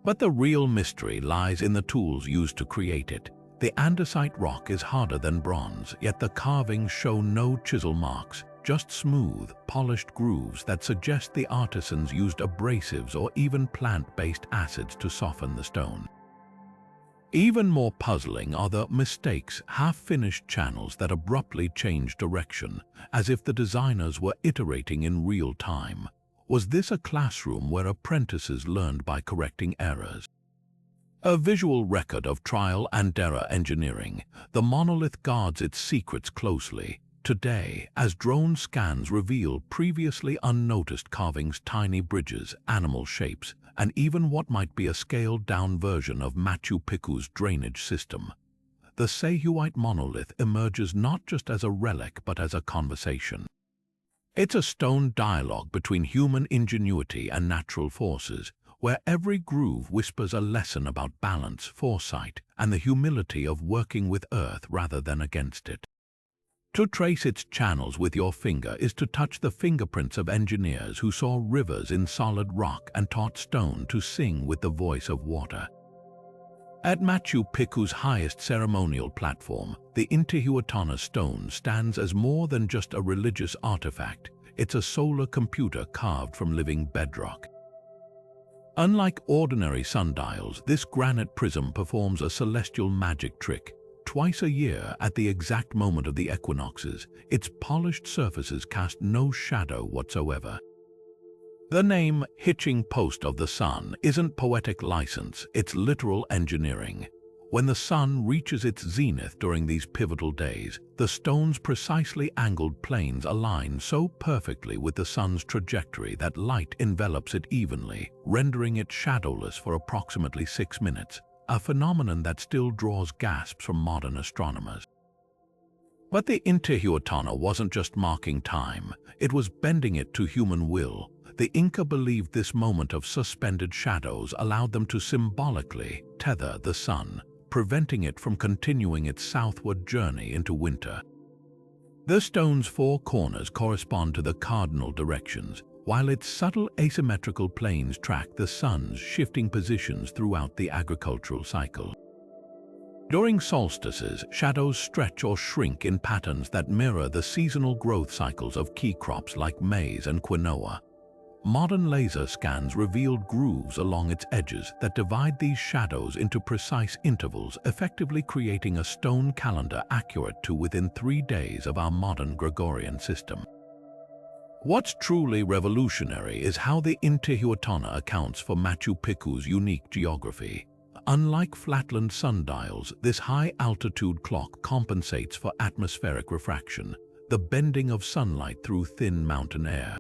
But the real mystery lies in the tools used to create it. The andesite rock is harder than bronze, yet the carvings show no chisel marks, just smooth, polished grooves that suggest the artisans used abrasives or even plant-based acids to soften the stone. Even more puzzling are the mistakes, half-finished channels that abruptly change direction, as if the designers were iterating in real time. Was this a classroom where apprentices learned by correcting errors? A visual record of trial and error engineering, the monolith guards its secrets closely. Today, as drone scans reveal previously unnoticed carvings, tiny bridges, animal shapes, and even what might be a scaled-down version of Machu Picchu's drainage system, the Sacsayhuaman monolith emerges not just as a relic but as a conversation. It's a stone dialogue between human ingenuity and natural forces, where every groove whispers a lesson about balance, foresight, and the humility of working with Earth rather than against it. To trace its channels with your finger is to touch the fingerprints of engineers who saw rivers in solid rock and taught stone to sing with the voice of water. At Machu Picchu's highest ceremonial platform, the Inca stone stands as more than just a religious artifact. It's a solar computer carved from living bedrock. Unlike ordinary sundials, this granite prism performs a celestial magic trick. Twice a year, at the exact moment of the equinoxes, its polished surfaces cast no shadow whatsoever. The name hitching post of the sun isn't poetic license, it's literal engineering. When the sun reaches its zenith during these pivotal days, the stone's precisely angled planes align so perfectly with the sun's trajectory that light envelops it evenly, rendering it shadowless for approximately 6 minutes. A phenomenon that still draws gasps from modern astronomers. But the Inca wasn't just marking time, it was bending it to human will. The Inca believed this moment of suspended shadows allowed them to symbolically tether the sun, preventing it from continuing its southward journey into winter. The stone's 4 corners correspond to the cardinal directions, while its subtle asymmetrical planes track the sun's shifting positions throughout the agricultural cycle. During solstices, shadows stretch or shrink in patterns that mirror the seasonal growth cycles of key crops like maize and quinoa. Modern laser scans revealed grooves along its edges that divide these shadows into precise intervals, effectively creating a stone calendar accurate to within 3 days of our modern Gregorian system. What's truly revolutionary is how the Inca accounts for Machu Picchu's unique geography. Unlike flatland sundials, this high-altitude clock compensates for atmospheric refraction, the bending of sunlight through thin mountain air.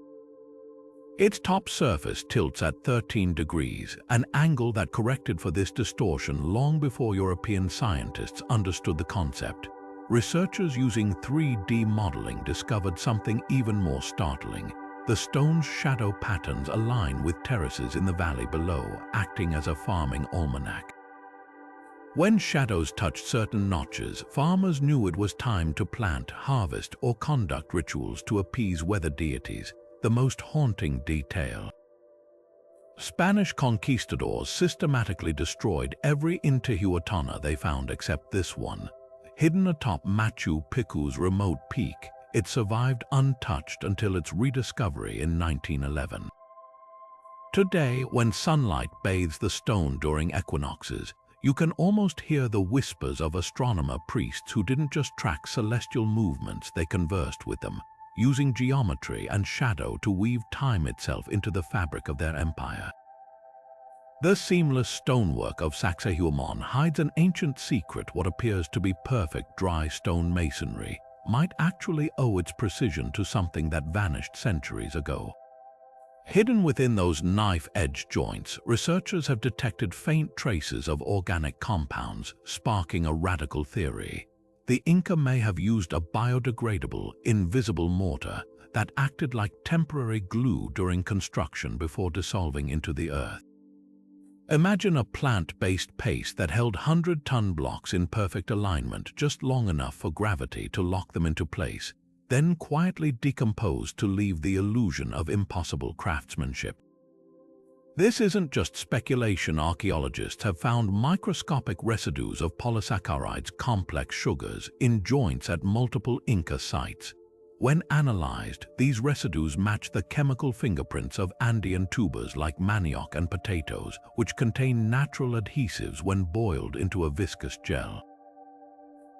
Its top surface tilts at 13 degrees, an angle that corrected for this distortion long before European scientists understood the concept. Researchers using 3D modeling discovered something even more startling. The stone's shadow patterns align with terraces in the valley below, acting as a farming almanac. When shadows touched certain notches, farmers knew it was time to plant, harvest, or conduct rituals to appease weather deities, the most haunting detail. Spanish conquistadors systematically destroyed every Intihuatana they found except this one. Hidden atop Machu Picchu's remote peak, it survived untouched until its rediscovery in 1911. Today, when sunlight bathes the stone during equinoxes, you can almost hear the whispers of astronomer priests who didn't just track celestial movements, they conversed with them, using geometry and shadow to weave time itself into the fabric of their empire. The seamless stonework of Sacsayhuaman hides an ancient secret. What appears to be perfect dry stone masonry might actually owe its precision to something that vanished centuries ago. Hidden within those knife-edge joints, researchers have detected faint traces of organic compounds, sparking a radical theory. The Inca may have used a biodegradable, invisible mortar that acted like temporary glue during construction before dissolving into the earth. Imagine a plant-based paste that held 100-ton blocks in perfect alignment, just long enough for gravity to lock them into place, then quietly decomposed to leave the illusion of impossible craftsmanship. This isn't just speculation. Archaeologists have found microscopic residues of polysaccharides, complex sugars, in joints at multiple Inca sites. When analyzed, these residues match the chemical fingerprints of Andean tubers like manioc and potatoes, which contain natural adhesives when boiled into a viscous gel.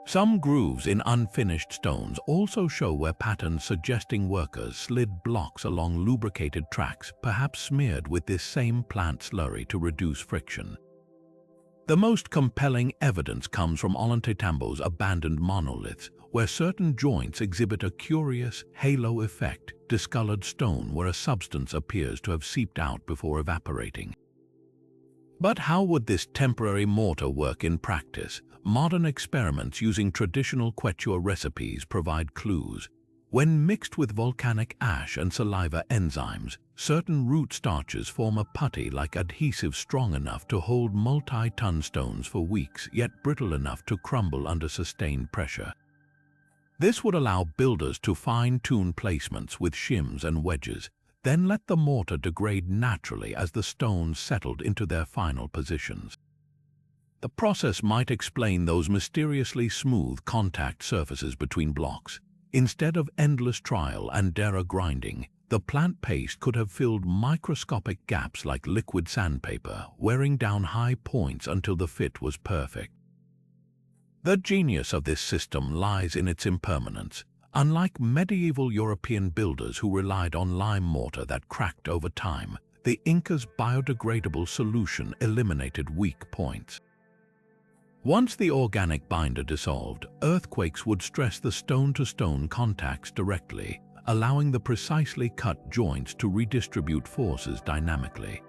Some grooves in unfinished stones also show where patterns suggesting workers slid blocks along lubricated tracks, perhaps smeared with this same plant slurry to reduce friction. The most compelling evidence comes from Ollantaytambo's abandoned monoliths, where certain joints exhibit a curious halo effect, discolored stone where a substance appears to have seeped out before evaporating. But how would this temporary mortar work in practice? Modern experiments using traditional Quechua recipes provide clues. When mixed with volcanic ash and saliva enzymes, certain root starches form a putty-like adhesive strong enough to hold multi-ton stones for weeks, yet brittle enough to crumble under sustained pressure. This would allow builders to fine-tune placements with shims and wedges, then let the mortar degrade naturally as the stones settled into their final positions. The process might explain those mysteriously smooth contact surfaces between blocks. Instead of endless trial and error grinding, the plant paste could have filled microscopic gaps like liquid sandpaper, wearing down high points until the fit was perfect. The genius of this system lies in its impermanence. Unlike medieval European builders who relied on lime mortar that cracked over time, the Inca's biodegradable solution eliminated weak points. Once the organic binder dissolved, earthquakes would stress the stone-to-stone contacts directly, allowing the precisely cut joints to redistribute forces dynamically.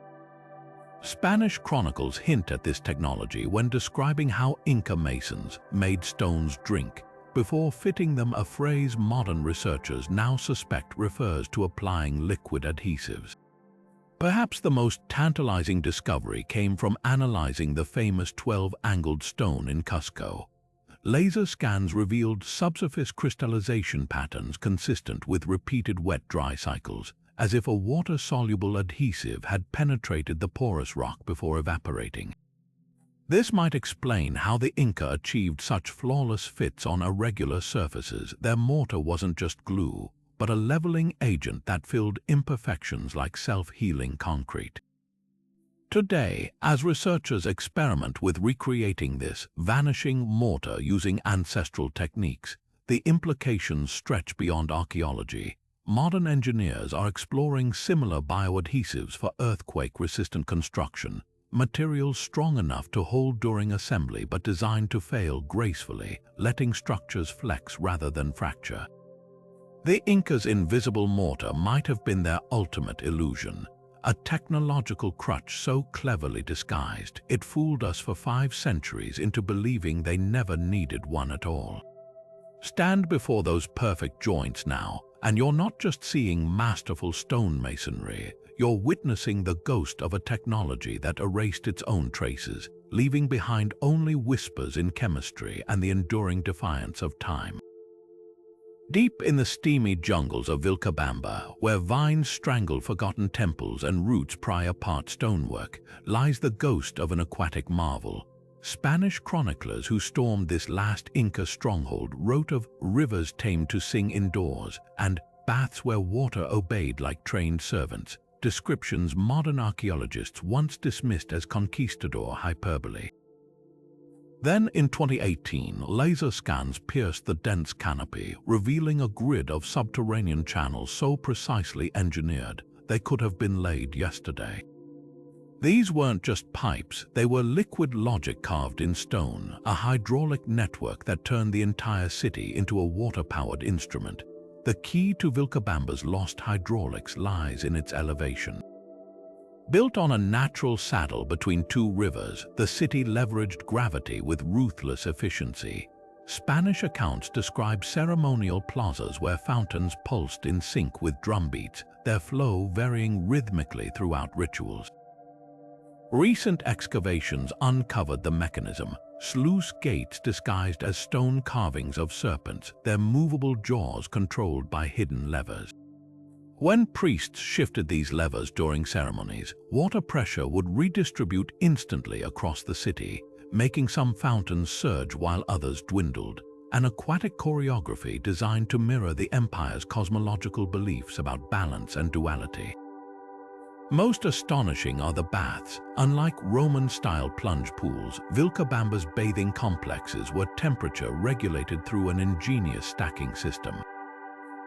Spanish chronicles hint at this technology when describing how Inca masons made stones drink, before fitting them, a phrase modern researchers now suspect refers to applying liquid adhesives. Perhaps the most tantalizing discovery came from analyzing the famous 12-angled stone in Cusco. Laser scans revealed subsurface crystallization patterns consistent with repeated wet-dry cycles, as if a water-soluble adhesive had penetrated the porous rock before evaporating. This might explain how the Inca achieved such flawless fits on irregular surfaces. Their mortar wasn't just glue, but a leveling agent that filled imperfections like self-healing concrete. Today, as researchers experiment with recreating this vanishing mortar using ancestral techniques, the implications stretch beyond archaeology. Modern engineers are exploring similar bioadhesives for earthquake-resistant construction, materials strong enough to hold during assembly but designed to fail gracefully, letting structures flex rather than fracture. The Inca's invisible mortar might have been their ultimate illusion, a technological crutch so cleverly disguised it fooled us for 5 centuries into believing they never needed one at all. Stand before those perfect joints now, And you're not just seeing masterful stonemasonry, you're witnessing the ghost of a technology that erased its own traces, leaving behind only whispers in chemistry and the enduring defiance of time. Deep in the steamy jungles of Vilcabamba, where vines strangle forgotten temples and roots pry apart stonework, lies the ghost of an aquatic marvel. Spanish chroniclers who stormed this last Inca stronghold wrote of rivers tamed to sing indoors and baths where water obeyed like trained servants, descriptions modern archaeologists once dismissed as conquistador hyperbole. Then in 2018, laser scans pierced the dense canopy, revealing a grid of subterranean channels so precisely engineered they could have been laid yesterday. These weren't just pipes, they were liquid logic carved in stone, a hydraulic network that turned the entire city into a water-powered instrument. The key to Vilcabamba's lost hydraulics lies in its elevation. Built on a natural saddle between two rivers, the city leveraged gravity with ruthless efficiency. Spanish accounts describe ceremonial plazas where fountains pulsed in sync with drumbeats, their flow varying rhythmically throughout rituals. Recent excavations uncovered the mechanism, sluice gates disguised as stone carvings of serpents, their movable jaws controlled by hidden levers. When priests shifted these levers during ceremonies, water pressure would redistribute instantly across the city, making some fountains surge while others dwindled, an aquatic choreography designed to mirror the empire's cosmological beliefs about balance and duality. Most astonishing are the baths. Unlike Roman-style plunge pools, Vilcabamba's bathing complexes were temperature regulated through an ingenious stacking system.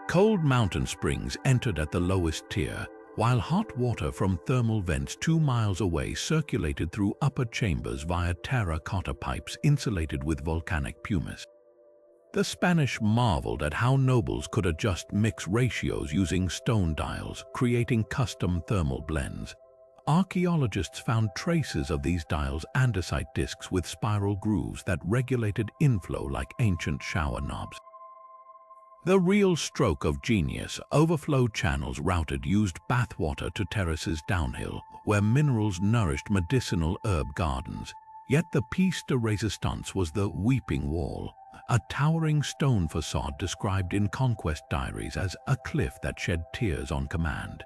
Cold mountain springs entered at the lowest tier, while hot water from thermal vents 2 miles away circulated through upper chambers via terracotta pipes insulated with volcanic pumice. The Spanish marveled at how nobles could adjust mix ratios using stone dials, creating custom thermal blends. Archaeologists found traces of these dials, andesite discs with spiral grooves that regulated inflow like ancient shower knobs. The real stroke of genius, overflow channels routed used bathwater to terraces downhill, where minerals nourished medicinal herb gardens. Yet the piece de resistance was the Weeping Wall, a towering stone facade described in conquest diaries as a cliff that shed tears on command.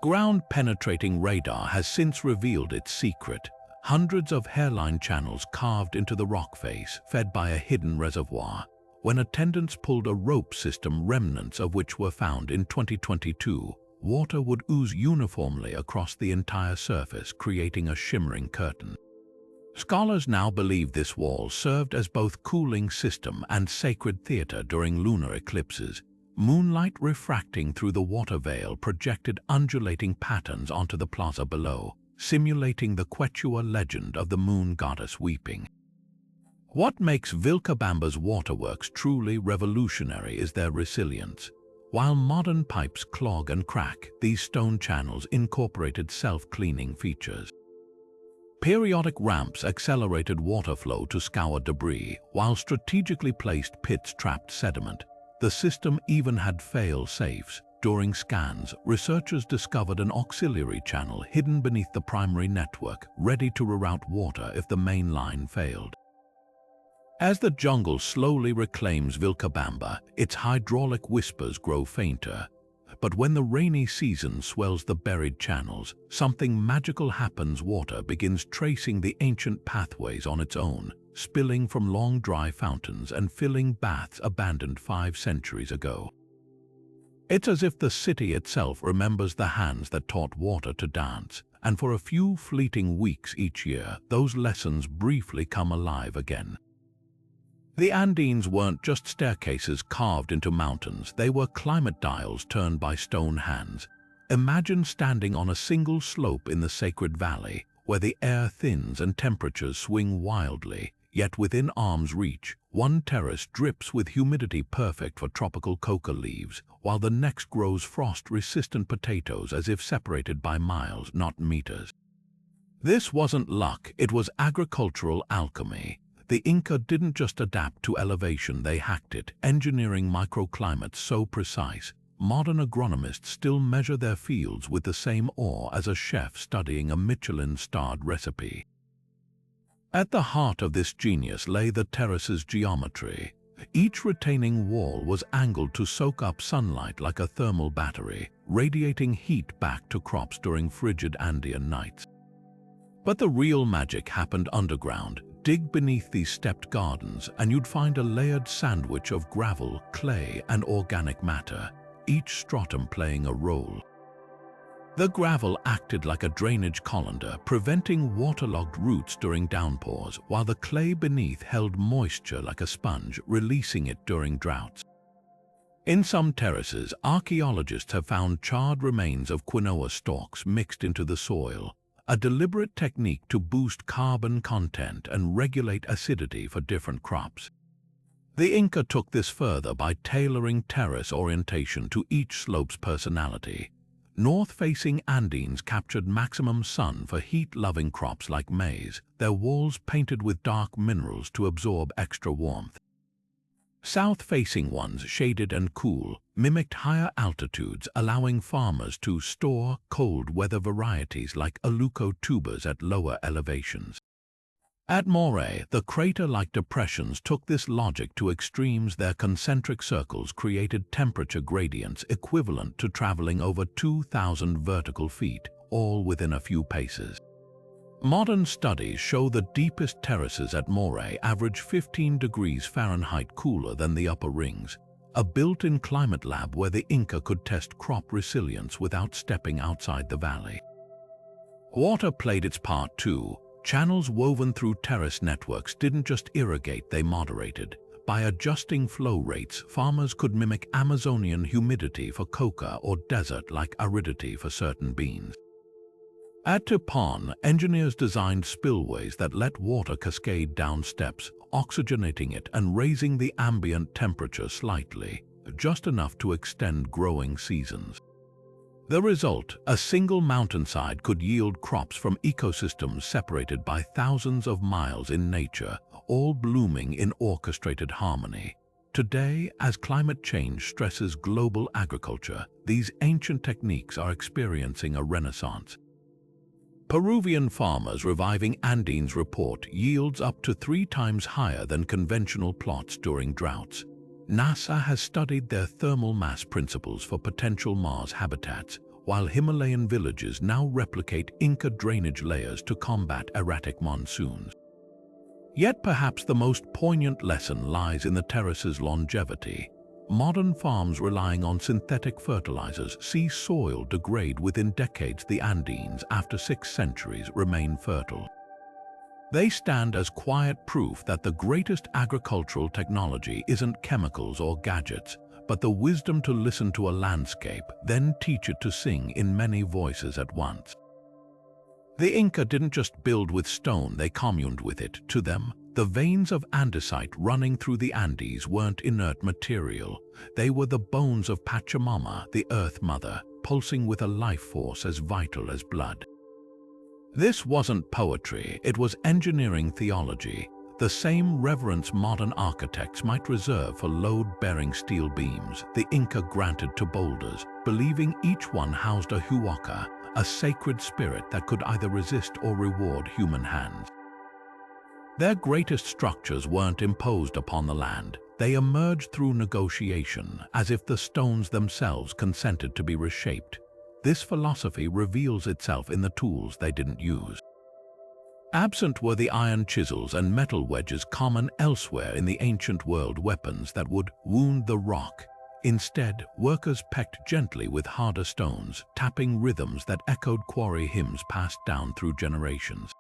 Ground-penetrating radar has since revealed its secret: hundreds of hairline channels carved into the rock face, fed by a hidden reservoir. When attendants pulled a rope system, remnants of which were found in 2022, water would ooze uniformly across the entire surface, creating a shimmering curtain. Scholars now believe this wall served as both cooling system and sacred theater during lunar eclipses. Moonlight refracting through the water veil projected undulating patterns onto the plaza below, simulating the Quechua legend of the moon goddess weeping. What makes Vilcabamba's waterworks truly revolutionary is their resilience. While modern pipes clog and crack, these stone channels incorporated self-cleaning features. Periodic ramps accelerated water flow to scour debris, while strategically placed pits trapped sediment. The system even had fail-safes. During scans, researchers discovered an auxiliary channel hidden beneath the primary network, ready to reroute water if the main line failed. As the jungle slowly reclaims Vilcabamba, its hydraulic whispers grow fainter. But when the rainy season swells the buried channels, something magical happens. Water begins tracing the ancient pathways on its own, spilling from long dry fountains and filling baths abandoned 5 centuries ago. It's as if the city itself remembers the hands that taught water to dance, and for a few fleeting weeks each year, those lessons briefly come alive again. The Andes weren't just staircases carved into mountains, they were climate dials turned by stone hands. Imagine standing on a single slope in the sacred valley, where the air thins and temperatures swing wildly, yet within arm's reach, one terrace drips with humidity perfect for tropical coca leaves, while the next grows frost-resistant potatoes as if separated by miles, not meters. This wasn't luck, it was agricultural alchemy. The Inca didn't just adapt to elevation, they hacked it, engineering microclimates so precise, modern agronomists still measure their fields with the same awe as a chef studying a Michelin-starred recipe. At the heart of this genius lay the terrace's geometry. Each retaining wall was angled to soak up sunlight like a thermal battery, radiating heat back to crops during frigid Andean nights. But the real magic happened underground. Dig beneath these stepped gardens and you'd find a layered sandwich of gravel, clay, and organic matter, each stratum playing a role. The gravel acted like a drainage colander, preventing waterlogged roots during downpours, while the clay beneath held moisture like a sponge, releasing it during droughts. In some terraces, archaeologists have found charred remains of quinoa stalks mixed into the soil, a deliberate technique to boost carbon content and regulate acidity for different crops. The Inca took this further by tailoring terrace orientation to each slope's personality. North-facing Andes captured maximum sun for heat-loving crops like maize, their walls painted with dark minerals to absorb extra warmth. South-facing ones, shaded and cool, mimicked higher altitudes, allowing farmers to store cold weather varieties like aluco tubers at lower elevations. At Moray, the crater-like depressions took this logic to extremes. Their concentric circles created temperature gradients equivalent to traveling over 2,000 vertical feet, all within a few paces. Modern studies show the deepest terraces at Moray average 15 degrees Fahrenheit cooler than the upper rings, a built-in climate lab where the Inca could test crop resilience without stepping outside the valley. Water played its part too. Channels woven through terrace networks didn't just irrigate, they moderated. By adjusting flow rates, farmers could mimic Amazonian humidity for coca or desert-like aridity for certain beans. At Tipón, engineers designed spillways that let water cascade down steps, oxygenating it and raising the ambient temperature slightly, just enough to extend growing seasons. The result, a single mountainside could yield crops from ecosystems separated by thousands of miles in nature, all blooming in orchestrated harmony. Today, as climate change stresses global agriculture, these ancient techniques are experiencing a renaissance. Peruvian farmers reviving Andes report yields up to 3 times higher than conventional plots during droughts. NASA has studied their thermal mass principles for potential Mars habitats, while Himalayan villages now replicate Inca drainage layers to combat erratic monsoons. Yet perhaps the most poignant lesson lies in the terrace's longevity. Modern farms relying on synthetic fertilizers see soil degrade within decades. The Andes, after 6 centuries, remain fertile. They stand as quiet proof that the greatest agricultural technology isn't chemicals or gadgets, but the wisdom to listen to a landscape, then teach it to sing in many voices at once. The Inca didn't just build with stone, they communed with it. To them, the veins of andesite running through the Andes weren't inert material. They were the bones of Pachamama, the Earth Mother, pulsing with a life force as vital as blood. This wasn't poetry, it was engineering theology, the same reverence modern architects might reserve for load-bearing steel beams. The Inca granted to boulders, believing each one housed a huaca, a sacred spirit that could either resist or reward human hands. Their greatest structures weren't imposed upon the land, they emerged through negotiation, as if the stones themselves consented to be reshaped. This philosophy reveals itself in the tools they didn't use. Absent were the iron chisels and metal wedges common elsewhere in the ancient world, weapons that would wound the rock. Instead, workers pecked gently with harder stones, tapping rhythms that echoed quarry hymns passed down through generations.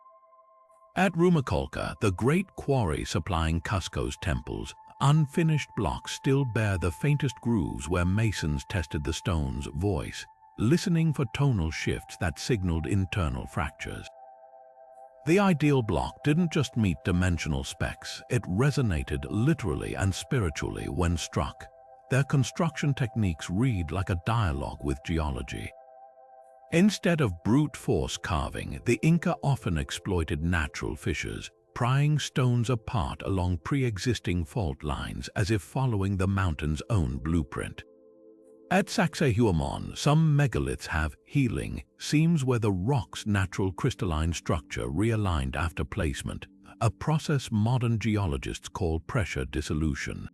At Rumicolca, the great quarry supplying Cusco's temples, unfinished blocks still bear the faintest grooves where masons tested the stone's voice, listening for tonal shifts that signaled internal fractures. The ideal block didn't just meet dimensional specs, it resonated literally and spiritually when struck. Their construction techniques read like a dialogue with geology. Instead of brute force carving, the Inca often exploited natural fissures, prying stones apart along pre-existing fault lines as if following the mountain's own blueprint. At Sacsayhuaman, some megaliths have healing seams where the rock's natural crystalline structure realigned after placement, a process modern geologists call pressure dissolution.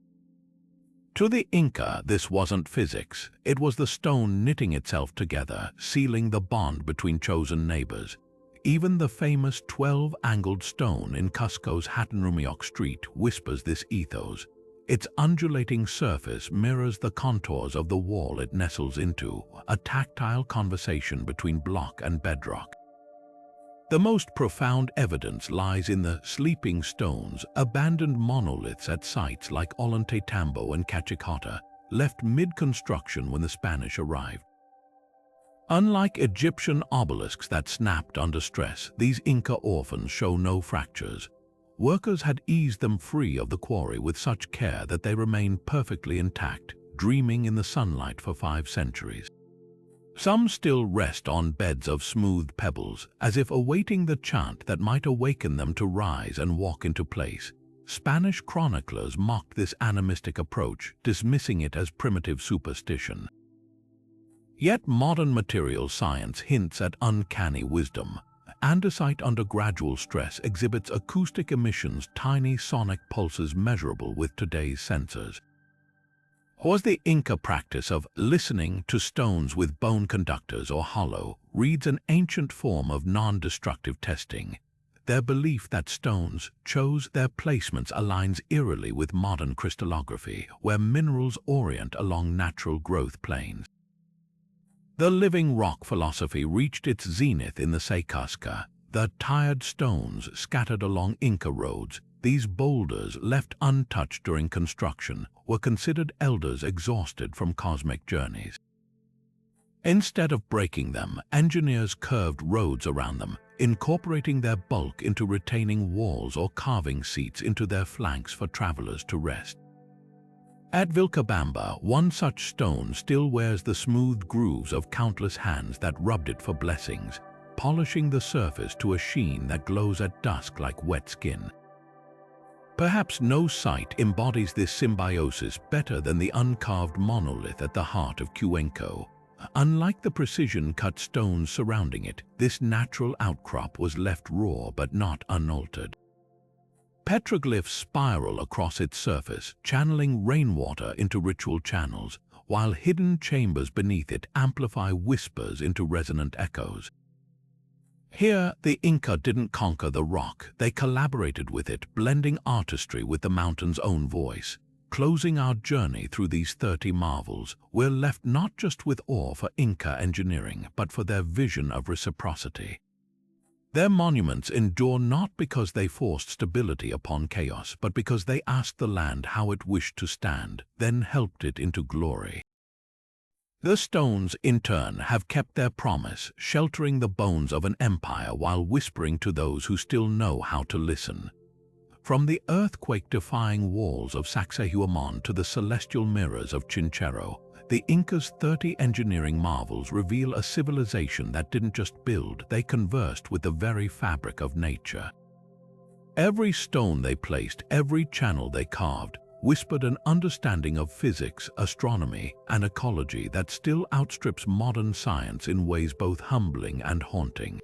To the Inca, this wasn't physics. It was the stone knitting itself together, sealing the bond between chosen neighbors. Even the famous 12-angled stone in Cusco's Hatanrumiok Street whispers this ethos. Its undulating surface mirrors the contours of the wall it nestles into, a tactile conversation between block and bedrock. The most profound evidence lies in the sleeping stones, abandoned monoliths at sites like Ollantaytambo and Cachicota, left mid-construction when the Spanish arrived. Unlike Egyptian obelisks that snapped under stress, these Inca orphans show no fractures. Workers had eased them free of the quarry with such care that they remained perfectly intact, dreaming in the sunlight for 5 centuries. Some still rest on beds of smooth pebbles, as if awaiting the chant that might awaken them to rise and walk into place. Spanish chroniclers mocked this animistic approach, dismissing it as primitive superstition. Yet modern material science hints at uncanny wisdom. Andesite under gradual stress exhibits acoustic emissions, tiny sonic pulses measurable with today's sensors. Was the Inca practice of listening to stones with bone conductors or hollow reads an ancient form of non-destructive testing. Their belief that stones chose their placements aligns eerily with modern crystallography, where minerals orient along natural growth planes. The living rock philosophy reached its zenith in the Sacsayhuaman, the tired stones scattered along Inca roads. These boulders, left untouched during construction, were considered elders exhausted from cosmic journeys. Instead of breaking them, engineers curved roads around them, incorporating their bulk into retaining walls or carving seats into their flanks for travelers to rest. At Vilcabamba, one such stone still wears the smooth grooves of countless hands that rubbed it for blessings, polishing the surface to a sheen that glows at dusk like wet skin. Perhaps no site embodies this symbiosis better than the uncarved monolith at the heart of Cuenco. Unlike the precision-cut stones surrounding it, this natural outcrop was left raw but not unaltered. Petroglyphs spiral across its surface, channeling rainwater into ritual channels, while hidden chambers beneath it amplify whispers into resonant echoes. Here, the Inca didn't conquer the rock, they collaborated with it, blending artistry with the mountain's own voice. Closing our journey through these 30 marvels, we're left not just with awe for Inca engineering, but for their vision of reciprocity. Their monuments endure not because they forced stability upon chaos, but because they asked the land how it wished to stand, then helped it into glory. The stones, in turn, have kept their promise, sheltering the bones of an empire while whispering to those who still know how to listen. From the earthquake-defying walls of Sacsayhuaman to the celestial mirrors of Chinchero, the Incas' 30 engineering marvels reveal a civilization that didn't just build, they conversed with the very fabric of nature. Every stone they placed, every channel they carved, whispered an understanding of physics, astronomy, and ecology that still outstrips modern science in ways both humbling and haunting.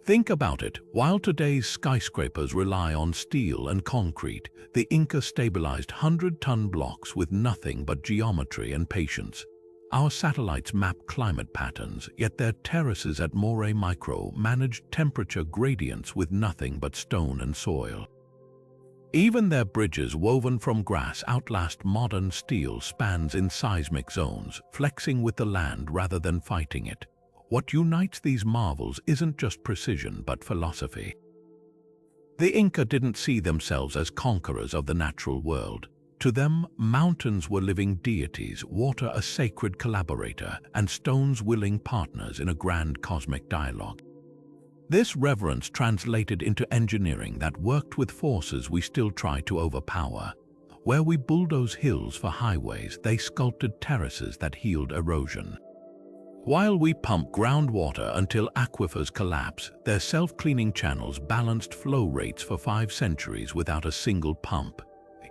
Think about it, while today's skyscrapers rely on steel and concrete, the Inca stabilized 100-ton blocks with nothing but geometry and patience. Our satellites map climate patterns, yet their terraces at Moray managed temperature gradients with nothing but stone and soil. Even their bridges woven from grass outlast modern steel spans in seismic zones, flexing with the land rather than fighting it. What unites these marvels isn't just precision but philosophy. The Inca didn't see themselves as conquerors of the natural world. To them, mountains were living deities, water a sacred collaborator, and stones willing partners in a grand cosmic dialogue. This reverence translated into engineering that worked with forces we still try to overpower. Where we bulldoze hills for highways, they sculpted terraces that healed erosion. While we pump groundwater until aquifers collapse, their self-cleaning channels balanced flow rates for 5 centuries without a single pump.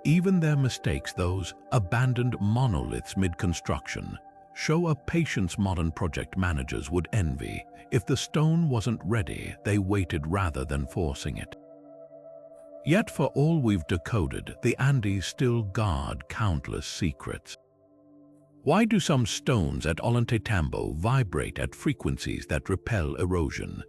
Even their mistakes, those abandoned monoliths mid-construction, show a patience modern project managers would envy. If the stone wasn't ready, they waited rather than forcing it. Yet for all we've decoded, the Andes still guard countless secrets. Why do some stones at Ollantaytambo vibrate at frequencies that repel erosion?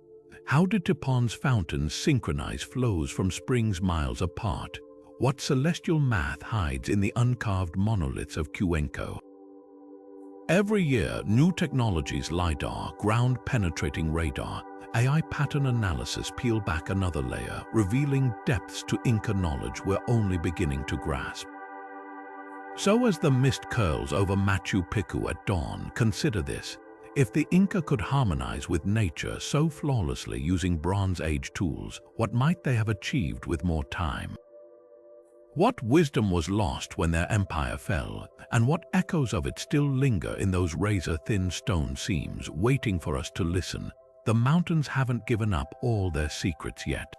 How did Tipon's fountains synchronize flows from springs miles apart? What celestial math hides in the uncarved monoliths of Cuenco? Every year, new technologies, LiDAR, ground-penetrating radar, AI pattern analysis peel back another layer, revealing depths to Inca knowledge we're only beginning to grasp. So as the mist curls over Machu Picchu at dawn, consider this. If the Inca could harmonize with nature so flawlessly using Bronze Age tools, what might they have achieved with more time? What wisdom was lost when their empire fell, and what echoes of it still linger in those razor-thin stone seams, waiting for us to listen? The mountains haven't given up all their secrets yet.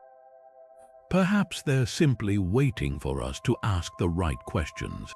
Perhaps they're simply waiting for us to ask the right questions.